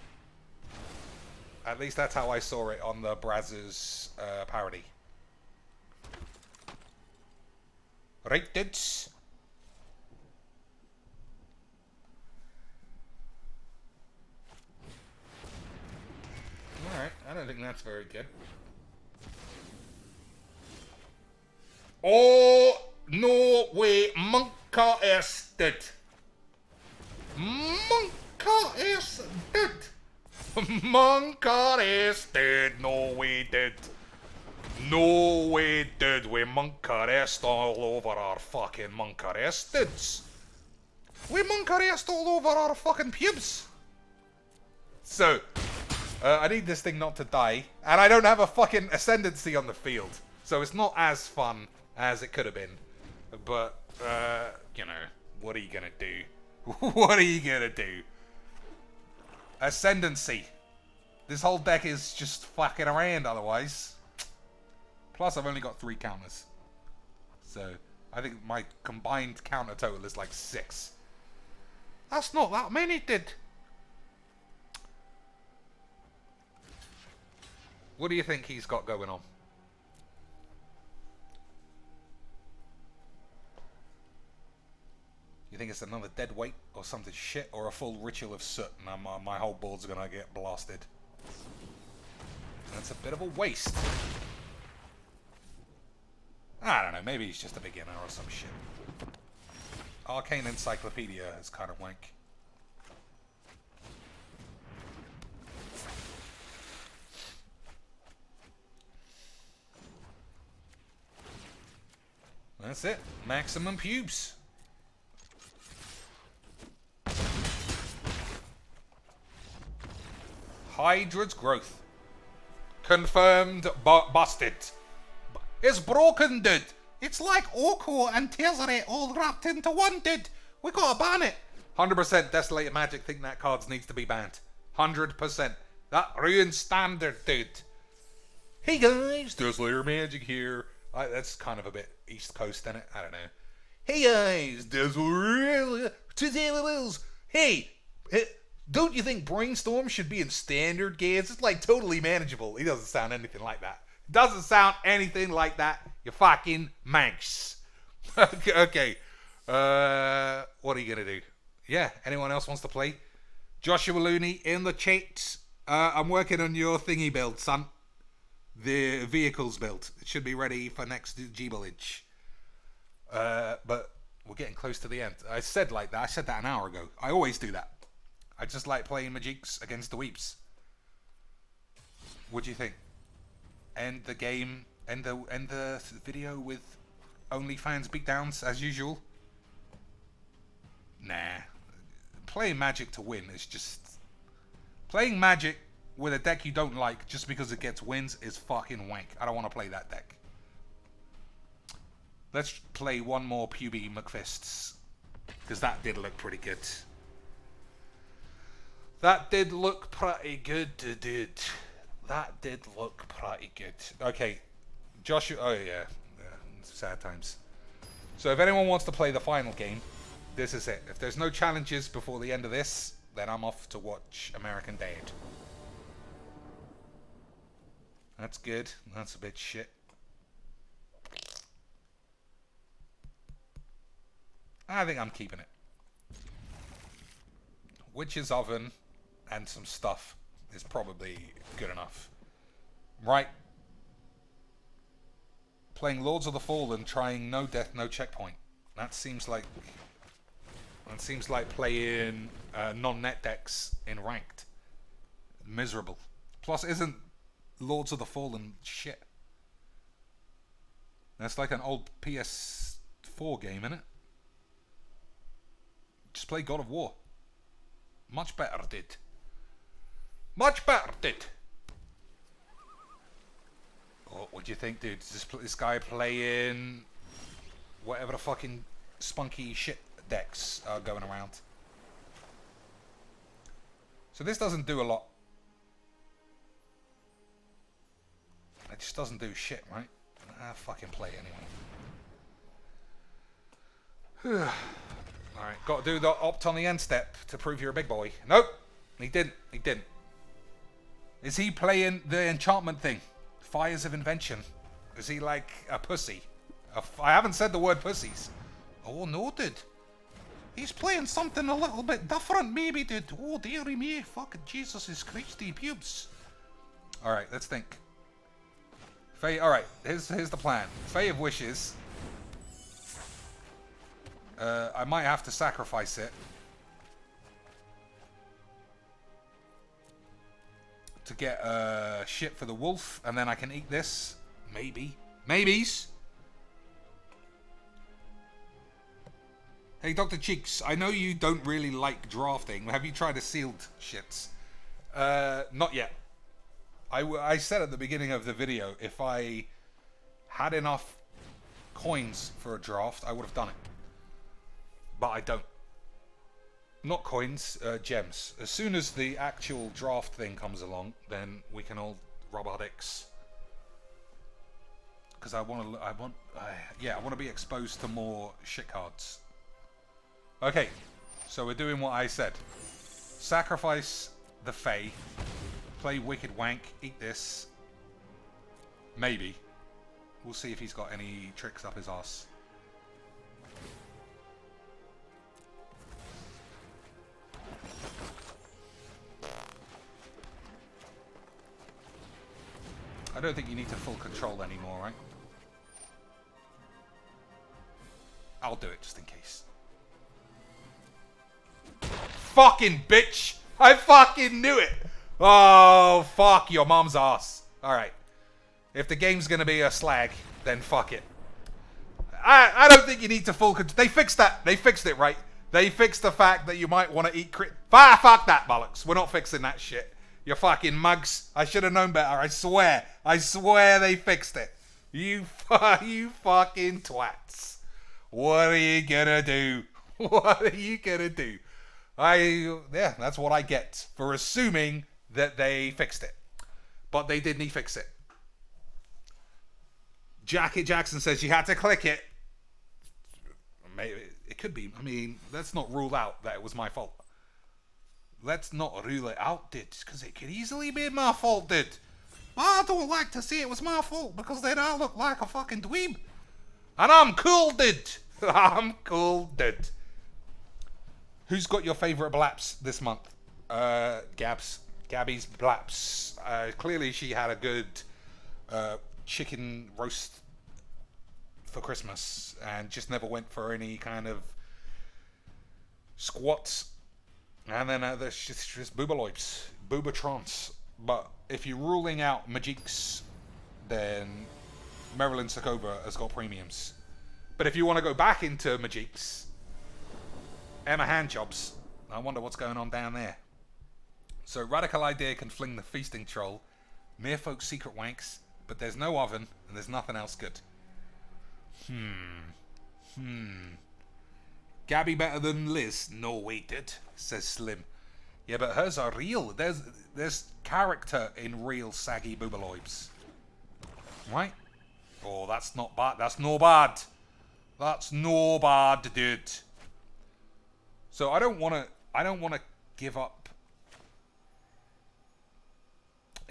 At least that's how I saw it on the Brazzers parody. Right, dudes? Alright, I don't think that's very good. Oh, no way, Monka is dead. Monka is dead. Monka is dead. No way dead. No way dead. We Monka rest all over our fucking Monka rested. We Monka rest all over our fucking pubes. So, I need this thing not to die, and I don't have a fucking ascendancy on the field, so it's not as fun as it could have been. But, you know, what are you gonna do? What are you gonna do? Ascendancy. This whole deck is just fucking around otherwise. Plus, I've only got 3 counters. So, I think my combined counter total is like 6. That's not that many, dude. What do you think he's got going on? You think it's another dead weight or something shit, or a full ritual of soot and my whole board's gonna get blasted? That's a bit of a waste. I don't know, maybe he's just a beginner or some shit. Arcane Encyclopedia is kind of wank. That's it. Maximum pubes. Hydra's growth. Confirmed, busted. It's broken, dude. It's like Oko and Tezzeret all wrapped into one, dude. We gotta ban it. 100% Desolated Magic think that cards needs to be banned. 100%. That ruins standard, dude. Hey guys, Desolated Magic here. That's kind of a bit East Coast, isn't it? I don't know. Hey guys, Desolated. Hey, don't you think Brainstorm should be in standard games? It's like totally manageable. He doesn't sound anything like that. Doesn't sound anything like that. You fucking manx. Okay. What are you gonna do? Yeah. Anyone else wants to play? Joshua Looney in the chat. I'm working on your thingy build, son. The vehicles build. It should be ready for next G-Village. But we're getting close to the end. I said like that. I said that an hour ago. I always do that. I just like playing Majiks against the weeps. What do you think? End the game, end the video with OnlyFans beatdowns as usual? Nah. Playing Magic to win is just... Playing Magic with a deck you don't like just because it gets wins is fucking wank. I don't want to play that deck. Let's play one more Puby McFists. Because that did look pretty good. That did look pretty good, dude. That did look pretty good. Okay, Joshua. Oh yeah, sad times. So if anyone wants to play the final game, this is it. If there's no challenges before the end of this, then I'm off to watch American Dad. That's good. That's a bit shit. I think I'm keeping it. Witch's Oven and some stuff is probably good enough. Right. Playing Lords of the Fallen, trying no death, no checkpoint. That seems like playing non-net decks in ranked. Miserable. Plus, isn't Lords of the Fallen shit? That's like an old PS4 game, isn't it? Just play God of War. Much better, dude. Much better, dude. Oh, what do you think, dude? Is this guy playing whatever the fucking spunky shit decks are going around? So this doesn't do a lot. It just doesn't do shit, right? I'll fucking play it anyway. Alright, got to do the opt on the end step to prove you're a big boy. Nope, he didn't. He didn't. Is he playing the enchantment thing? Fires of Invention? Is he like a pussy? I haven't said the word pussies. Oh no, dude. He's playing something a little bit different, maybe, dude. Oh dearie me, fucking Jesus Christy pubes. Alright, let's think. Alright, here's the plan. Fae of Wishes. I might have to sacrifice it to get shit for the wolf, and then I can eat this. Maybe. Maybes. Hey, Dr. Cheeks, I know you don't really like drafting. Have you tried the sealed shits? Not yet. I said at the beginning of the video, if I had enough coins for a draft, I would have done it. But I don't. Not coins, gems. As soon as the actual draft thing comes along, then we can all rub our dicks. Because I want to be exposed to more shit cards. Okay, so we're doing what I said. Sacrifice the Fae, play Wicked Wank, eat this, Maybe. We'll see if he's got any tricks up his ass. I don't think you need to full control anymore, right? I'll do it just in case. Fucking bitch! I fucking knew it! Oh, fuck your mom's ass. Alright. If the game's gonna be a slag, then fuck it. I don't think you need to full control. They fixed that. They fixed it, right? They fixed the fact that you might want to eat fuck that bollocks. We're not fixing that shit. You fucking mugs. I should have known better. I swear. I swear they fixed it. You fucking twats. What are you gonna do? What are you gonna do? Yeah, that's what I get for assuming that they fixed it. But they didn't fix it. Jackie Jackson says you had to click it. Maybe it could be. I mean, let's not rule out that it was my fault. Let's not rule it out, dude, because it could easily be my fault, dude. I don't like to see it was my fault because then I look like a fucking dweeb. And I'm cool, dude. I'm cool, dude. Who's got your favourite blaps this month? Gabby's blaps. Clearly she had a good chicken roast for Christmas and just never went for any kind of squats. And then there's just boobaloids, boobatrons. But if you're ruling out Magiques, then Marilyn Sokovia has got premiums. But if you want to go back into Magiques, Emma Handjobs, I wonder what's going on down there. So Radical Idea can fling the feasting troll, mere folks secret wanks, but there's no oven and there's nothing else good. Gabby better than Liz? No, waited, says Slim. Yeah, but hers are real. There's character in real saggy boobaloids. Right? Oh, that's not bad. That's no bad. That's no bad, dude. So I don't want to give up.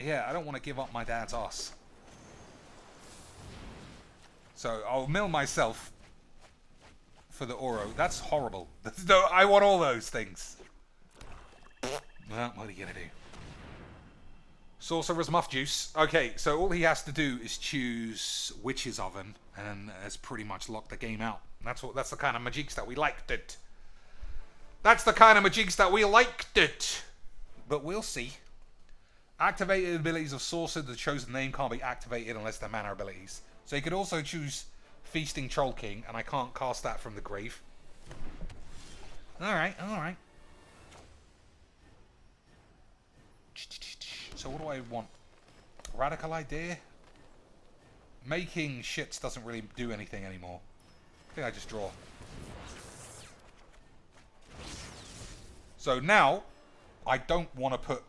Yeah, I don't want to give up my dad's ass. So I'll mill myself for the Oro. That's horrible. No, I want all those things. Well, what are you gonna do? Sorcerer's Muff Juice. Okay, so all he has to do is choose Witch's Oven, and has pretty much locked the game out. That's the kind of Magiques that we liked it. That's the kind of Magiques that we liked it. But we'll see. Activated abilities of Sorcerer, the chosen name can't be activated unless they're mana abilities. So you could also choose Feasting Troll King, and I can't cast that from the grave. Alright, alright. So what do I want? Radical Idea? Making shits doesn't really do anything anymore. I think I just draw. So now, I don't want to put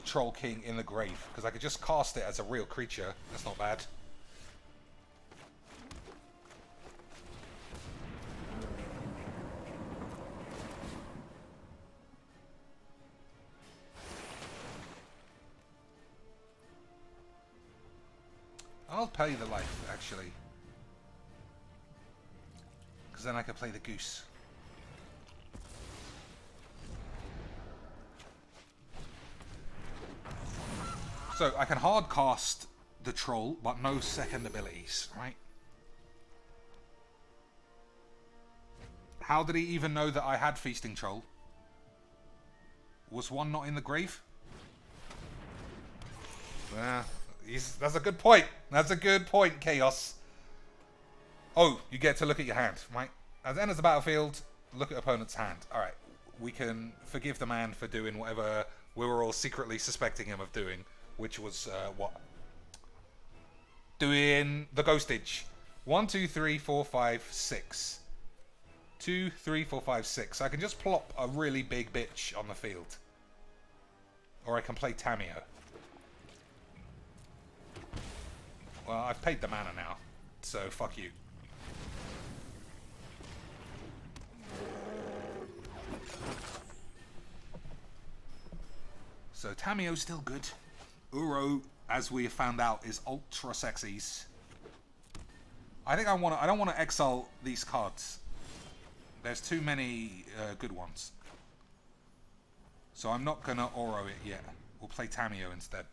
Troll King in the grave, because I could just cast it as a real creature. That's not bad. I'll pay the life, actually. Because then I can play the goose. So I can hard cast the troll, but no second abilities, right? How did he even know that I had Feasting Troll? Was one not in the grave? That's a good point. That's a good point, Chaos. Oh, you get to look at your hand, right? As enters the battlefield, look at opponent's hand. Alright, we can forgive the man for doing whatever we were all secretly suspecting him of doing. Which was, what? Doing the ghostage. 1, 2, 3, 4, 5, 6. 2, 3, 4, 5, 6. So I can just plop a really big bitch on the field. Or I can play Tamio. Well, I've paid the mana now. So, fuck you. So, Tamio's still good. Uro, as we have found out, is ultra sexies. I think I don't want to exile these cards. There's too many good ones. So I'm not gonna Oro it yet. We'll play Tamiyo instead.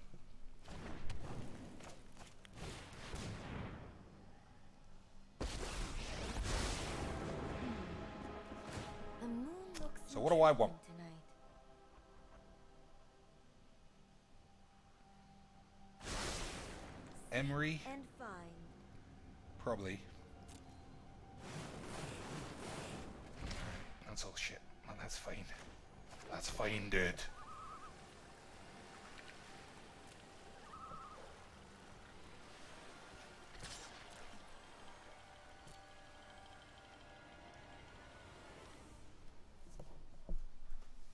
The moon looks So what do I want? tonight. Emery, And fine. probably. That's all shit. Oh, that's fine. That's fine, dude.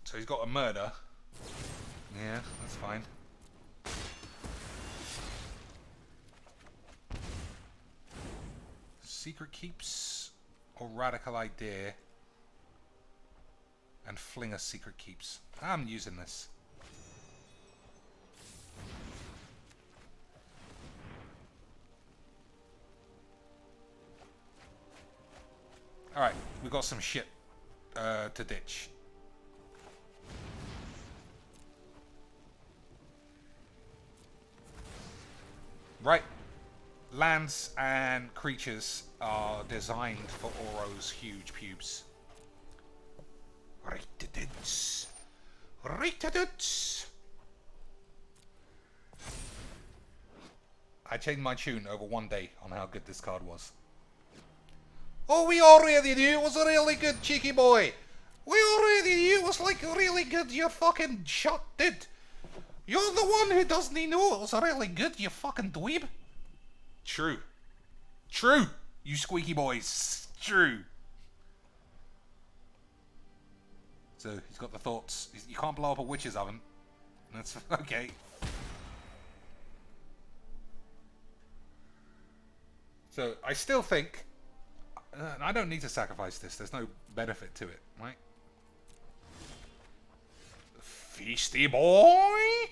So he's got a murder. Yeah, that's fine. Secret keeps or radical idea and fling a secret keeps. I'm using this. Alright, we got some shit to ditch. Right. Lands and creatures are designed for Oro's huge pubes. Right-a-duts. Right-a-duts. I changed my tune over one day on how good this card was. Oh, we already knew it was a really good, cheeky boy. We already knew it was like really good, you fucking shot, dude. You're the one who doesn't know it was really good, you fucking dweeb. True. True, you squeaky boys. True. So, he's got the thoughts. You can't blow up a witch's oven. That's okay. So, I still think... I don't need to sacrifice this. There's no benefit to it, right? Feasty boy!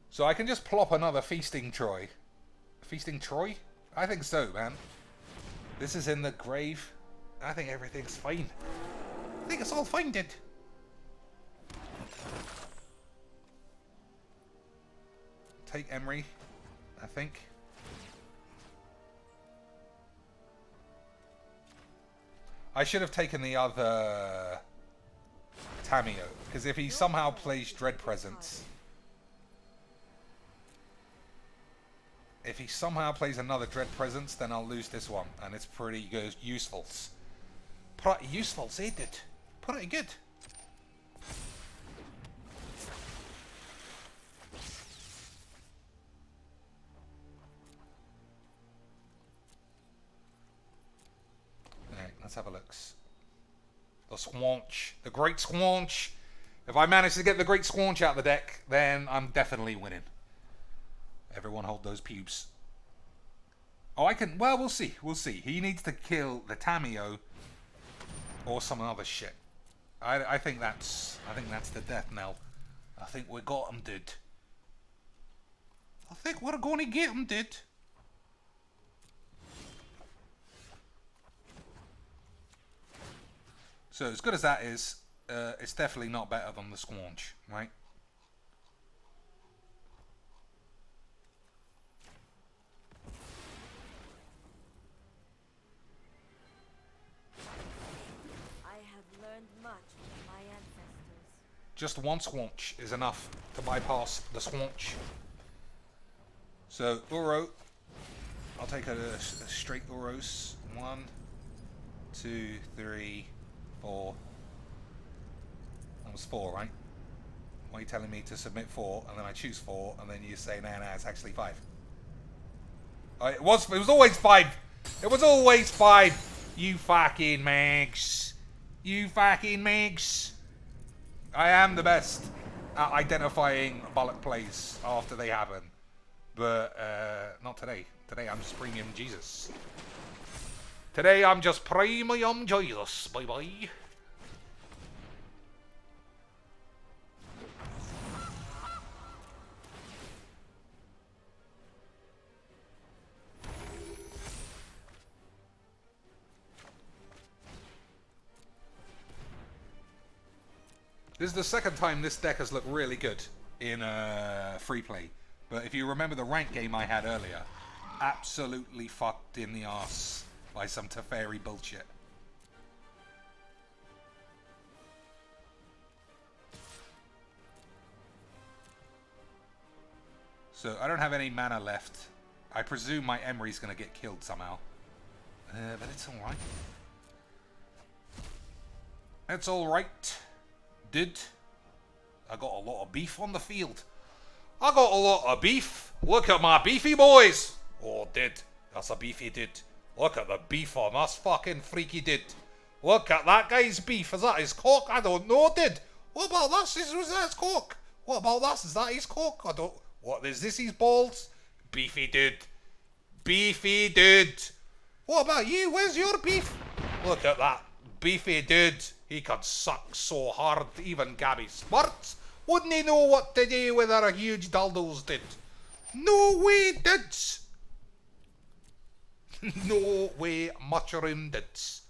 So I can just plop another Feasting Troy. Feasting Troy? I think so, man. This is in the grave. I think everything's fine. I think it's all fine, dude. Take Emery, I think. I should have taken the other Tamiyo, because if he somehow plays Dread Presence... If he somehow plays another Dread Presence, then I'll lose this one. And it's pretty good. Useful. Pretty useful, ain't it? Pretty good. Alright, let's have a look. The Squanch. The Great Squanch. If I manage to get the Great Squanch out of the deck, then I'm definitely winning. Everyone hold those pubes. Oh, I can... Well, we'll see. We'll see. He needs to kill the Tamiyo or some other shit. I think that's... I think that's the death knell. I think we got him, dude. I think we're going to get him, dude. So, as good as that is, it's definitely not better than the Squanch, right? Just one Squanch is enough to bypass the Squanch. So, Uro. I'll take a straight Uros. 1, 2, 3, 4. That was 4, right? Why are you telling me to submit 4, and then I choose 4, and then you say, nah, it's actually 5. It was always 5! It was always 5! You fucking mags! You fucking mags! I am the best at identifying bollock plays after they happen. But, not today. Today I'm just premium Jesus. Today I'm just premium Jesus, bye-bye. This is the second time this deck has looked really good in free play. But if you remember the rank game I had earlier, absolutely fucked in the arse by some Teferi bullshit. So I don't have any mana left. I presume my Emery's going to get killed somehow. But it's alright. It's alright. Dude. I got a lot of beef on the field. I got a lot of beef. Look at my beefy boys. Oh, dude. That's a beefy dude. Look at the beef on this fucking freaky dude. Look at that guy's beef. Is that his cock? I don't know, dude. What about this? Is that his cock? What about this? Is that his cock? I don't... What, is this his balls? Beefy dude. Beefy dude. What about you? Where's your beef? Look at that. Beefy dude. He could suck so hard, even Gabby Smarts wouldn't he know what to do with her huge dildos, did? No way, dudes. No way, mushroom dudes.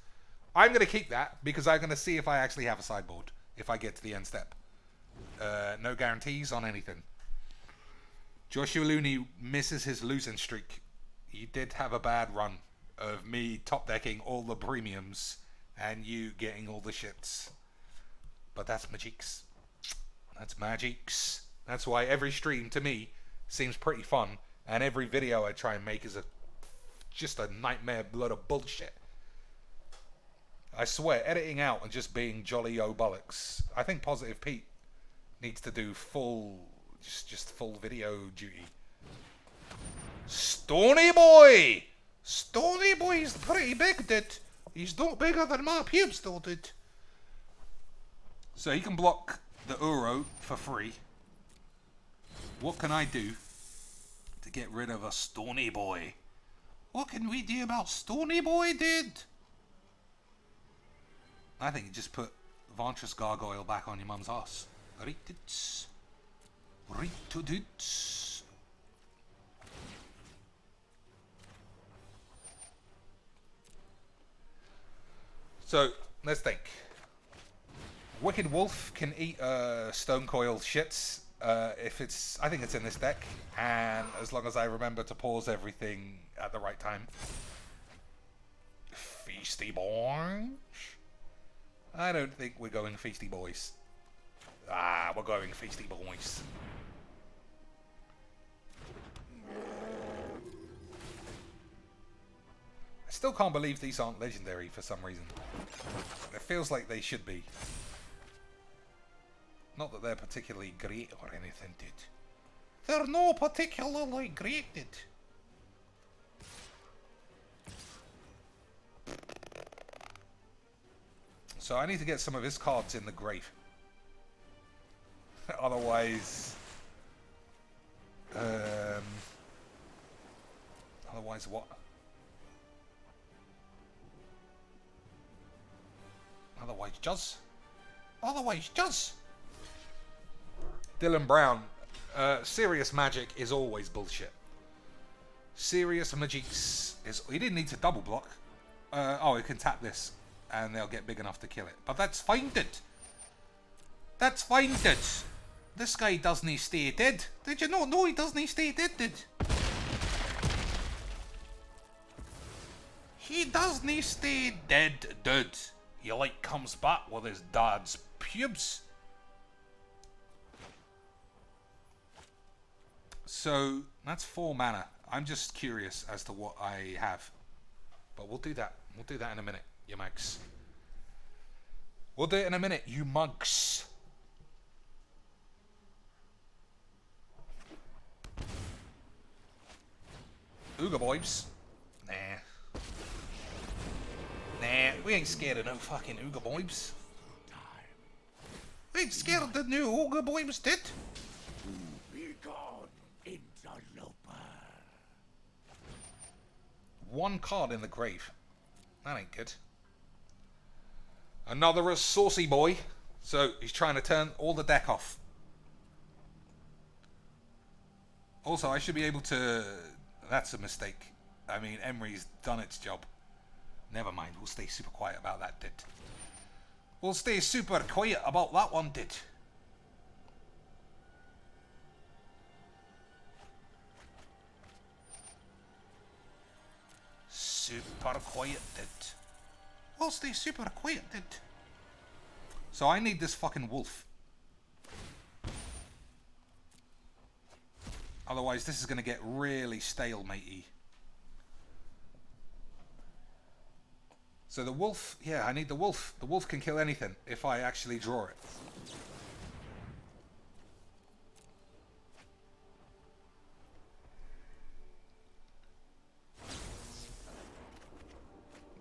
I'm going to keep that because I'm going to see if I actually have a sideboard if I get to the end step. No guarantees on anything. Joshua Looney misses his losing streak. He did have a bad run of me top decking all the premiums and you getting all the shits. But that's magics. That's magics. That's why every stream to me seems pretty fun, and every video I try and make is just a nightmare load of bullshit. I swear, editing out and just being jolly o bollocks. I think Positive Pete needs to do just full video duty. Stony Boy! Stony Boy's pretty big, dude. He's not bigger than my pubes, though, dude. So he can block the Uro for free. What can I do to get rid of a Stony Boy? What can we do about Stony Boy, dude? I think you just put Ventress Gargoyle back on your mum's ass. Right-tits. Right-to-tits. So, let's think. Wicked Wolf can eat Stone Coil shits if it's... I think it's in this deck. And as long as I remember to pause everything at the right time. Feasty Boys? I don't think we're going Feasty Boys. Ah, we're going Feasty Boys. I still can't believe these aren't legendary for some reason. It feels like they should be. Not that they're particularly great or anything, dude. They're no particularly great, dude. So I need to get some of his cards in the grave. Otherwise... otherwise what? Otherwise just. Otherwise just. Dylan Brown. Serious Magic is always bullshit. Serious Magics is... He didn't need to double block. Oh, he can tap this. And they'll get big enough to kill it. But that's fine, dude. That's fine, dude. This guy doesn't stay dead. Did you not know he doesn't stay dead, dude? He doesn't stay dead, dude. He like comes back with his dad's pubes. So, that's 4 mana. I'm just curious as to what I have. But we'll do that. We'll do that in a minute, you mugs. We'll do it in a minute, you mugs. Ooga boys. Nah. Nah, we ain't scared of no fucking Ooga boys. We ain't scared of the new Ooga boys, did? Be gone, interloper. 1 card in the grave. That ain't good. Another saucy boy. So he's trying to turn all the deck off. Also, I should be able to... That's a mistake. I mean, Emery's done its job. Never mind, we'll stay super quiet about that, dude. We'll stay super quiet about that one, dude. Super quiet, dude. We'll stay super quiet, dude. So I need this fucking wolf. Otherwise, this is going to get really stale-matey. So the wolf, yeah, I need the wolf. The wolf can kill anything if I actually draw it.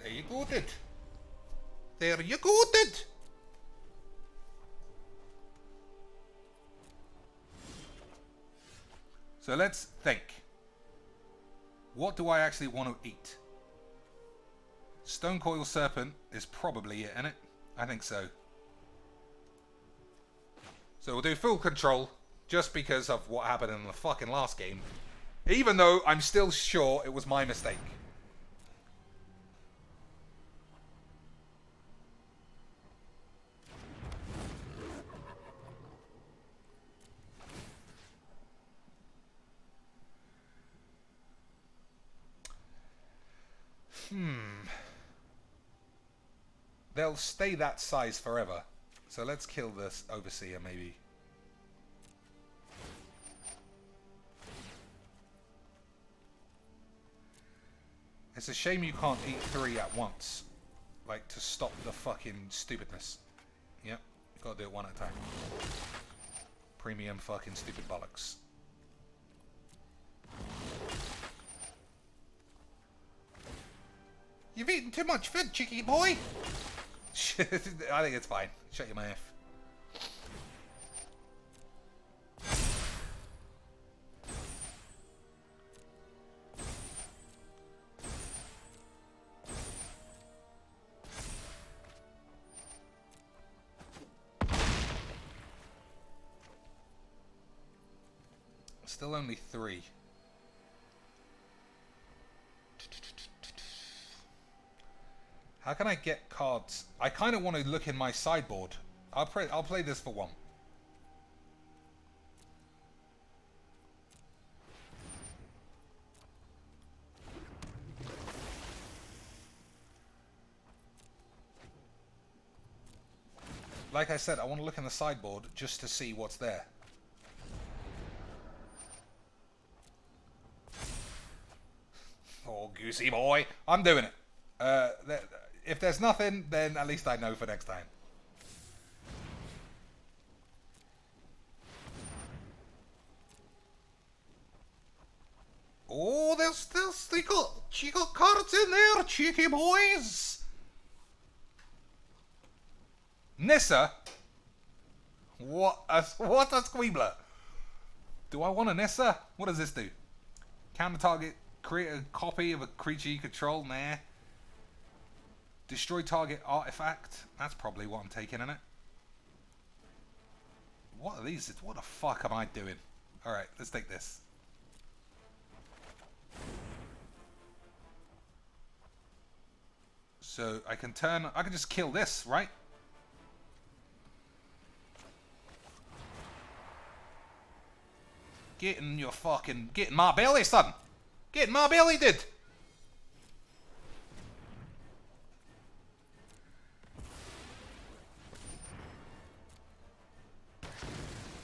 There you go, dude. There you go, dude. So let's think. What do I actually want to eat? Stone Coil Serpent is probably it, isn't it? I think so. So we'll do full control just because of what happened in the fucking last game. Even though I'm still sure it was my mistake. They'll stay that size forever. So let's kill this Overseer, maybe. It's a shame you can't eat 3 at once. Like, to stop the fucking stupidness. Yep, gotta do it one at a time. Premium fucking stupid bollocks. You've eaten too much food, cheeky boy! I think it's fine. Shut your mouth. Still only 3. How can I get cards? I kind of want to look in my sideboard. I'll play this for 1. Like I said, I want to look in the sideboard just to see what's there. Oh, goosey boy. I'm doing it. If there's nothing, then at least I know for next time. Oh, there's still you got cards in there, cheeky boys. Nissa? What a squeebler. Do I want a Nissa? What does this do? Counter target, create a copy of a creature you control? Nah. Destroy target artifact. That's probably what I'm taking in it. What are these? What the fuck am I doing? Alright, let's take this. So I can just kill this, right? Get in my belly, son! Get in my belly, dude!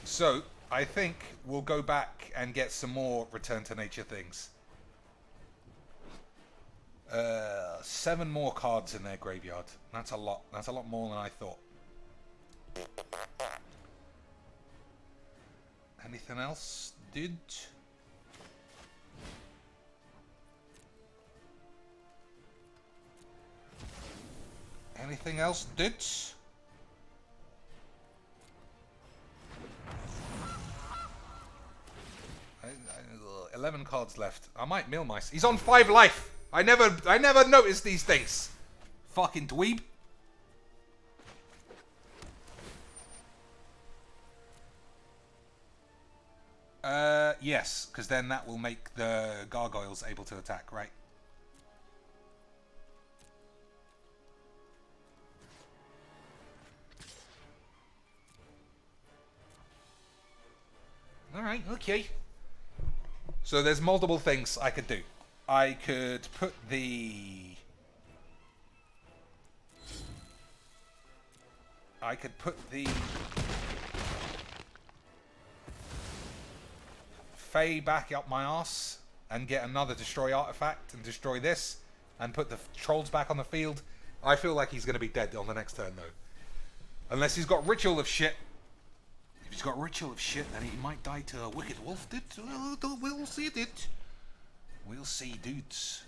So, I think we'll go back and get some more Return to Nature things. 7 more cards in their graveyard. That's a lot. That's a lot more than I thought. Anything else, dude? Anything else, dudes? 11 cards left. I might mill my... He's on 5 life! I never noticed these things. Fucking dweeb. Yes, because then that will make the gargoyles able to attack, right? Alright, okay. So there's multiple things I could do. I could put the... Fae back up my ass and get another destroy artifact and destroy this and put the trolls back on the field. I feel like he's going to be dead on the next turn though. Unless he's got ritual of shit. If he's got ritual of shit, then he might die to a wicked wolf, dude. We'll see, dude. We'll see, dudes.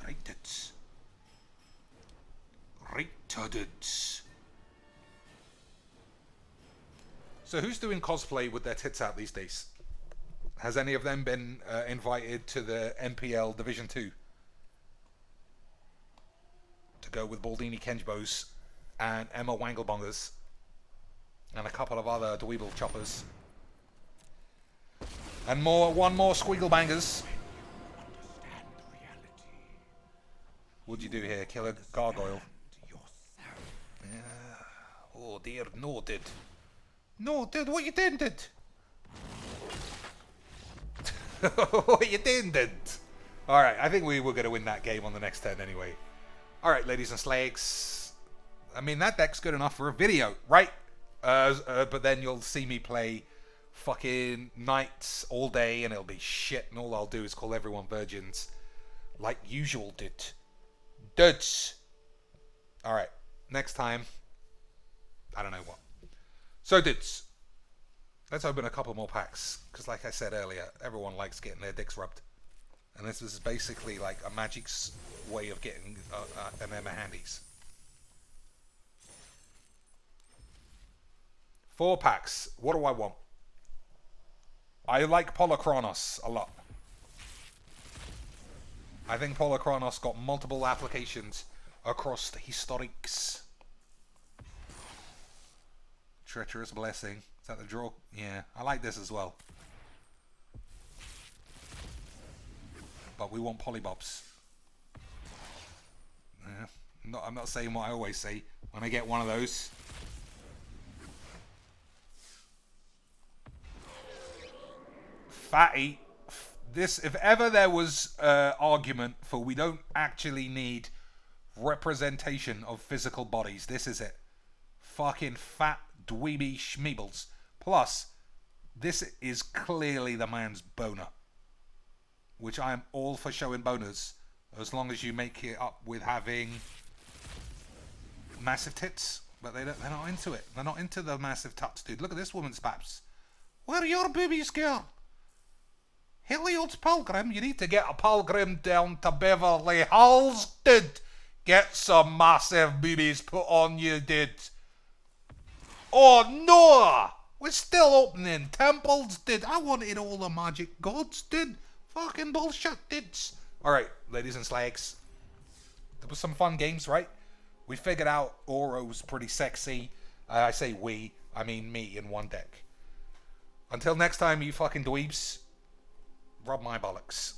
Right, dudes. Right, dudes. So who's doing cosplay with their tits out these days? Has any of them been invited to the NPL Division 2? To go with Baldini Kenjbos and Emma Wanglebongers and a couple of other dweeble choppers. And one more Squeaglebangers. What'd you do here? Kill a gargoyle? Yeah. Oh dear, no, did. No, did what you did. What you did. Alright, I think we were going to win that game on the next turn anyway. Alright, ladies and slags. I mean, that deck's good enough for a video, right? But then you'll see me play fucking knights all day and it'll be shit and all I'll do is call everyone virgins. Like usual, dudes. Alright, next time. I don't know what. So, dudes. Let's open a couple more packs. Because like I said earlier, everyone likes getting their dicks rubbed. And this is basically like a magic's way of getting an Emma Handies. 4 packs. What do I want? I like Polychronos a lot. I think Polychronos got multiple applications across the historics. Treacherous Blessing. Is that the draw? Yeah, I like this as well. But we want Polybobs. Yeah, I'm not saying what I always say when I get one of those. Fatty. This, if ever there was argument for we don't actually need representation of physical bodies, this is it. Fucking fat dweeby schmeebles. Plus, this is clearly the man's boner. Which I am all for showing boners. As long as you make it up with having massive tits. But they're not into it. They're not into the massive tuts, dude. Look at this woman's paps. Where are your boobies, girl? Heliod's Pilgrim? You need to get a pilgrim down to Beverly Hills, dude. Get some massive boobies put on you, dude. Oh, no! We're still opening temples, dude. I wanted all the magic gods, dude. Fucking bullshit, dudes. Alright, ladies and slags. There was some fun games, right? We figured out Oro's pretty sexy. I say we, I mean me in one deck. Until next time, you fucking dweebs. Rub my bollocks.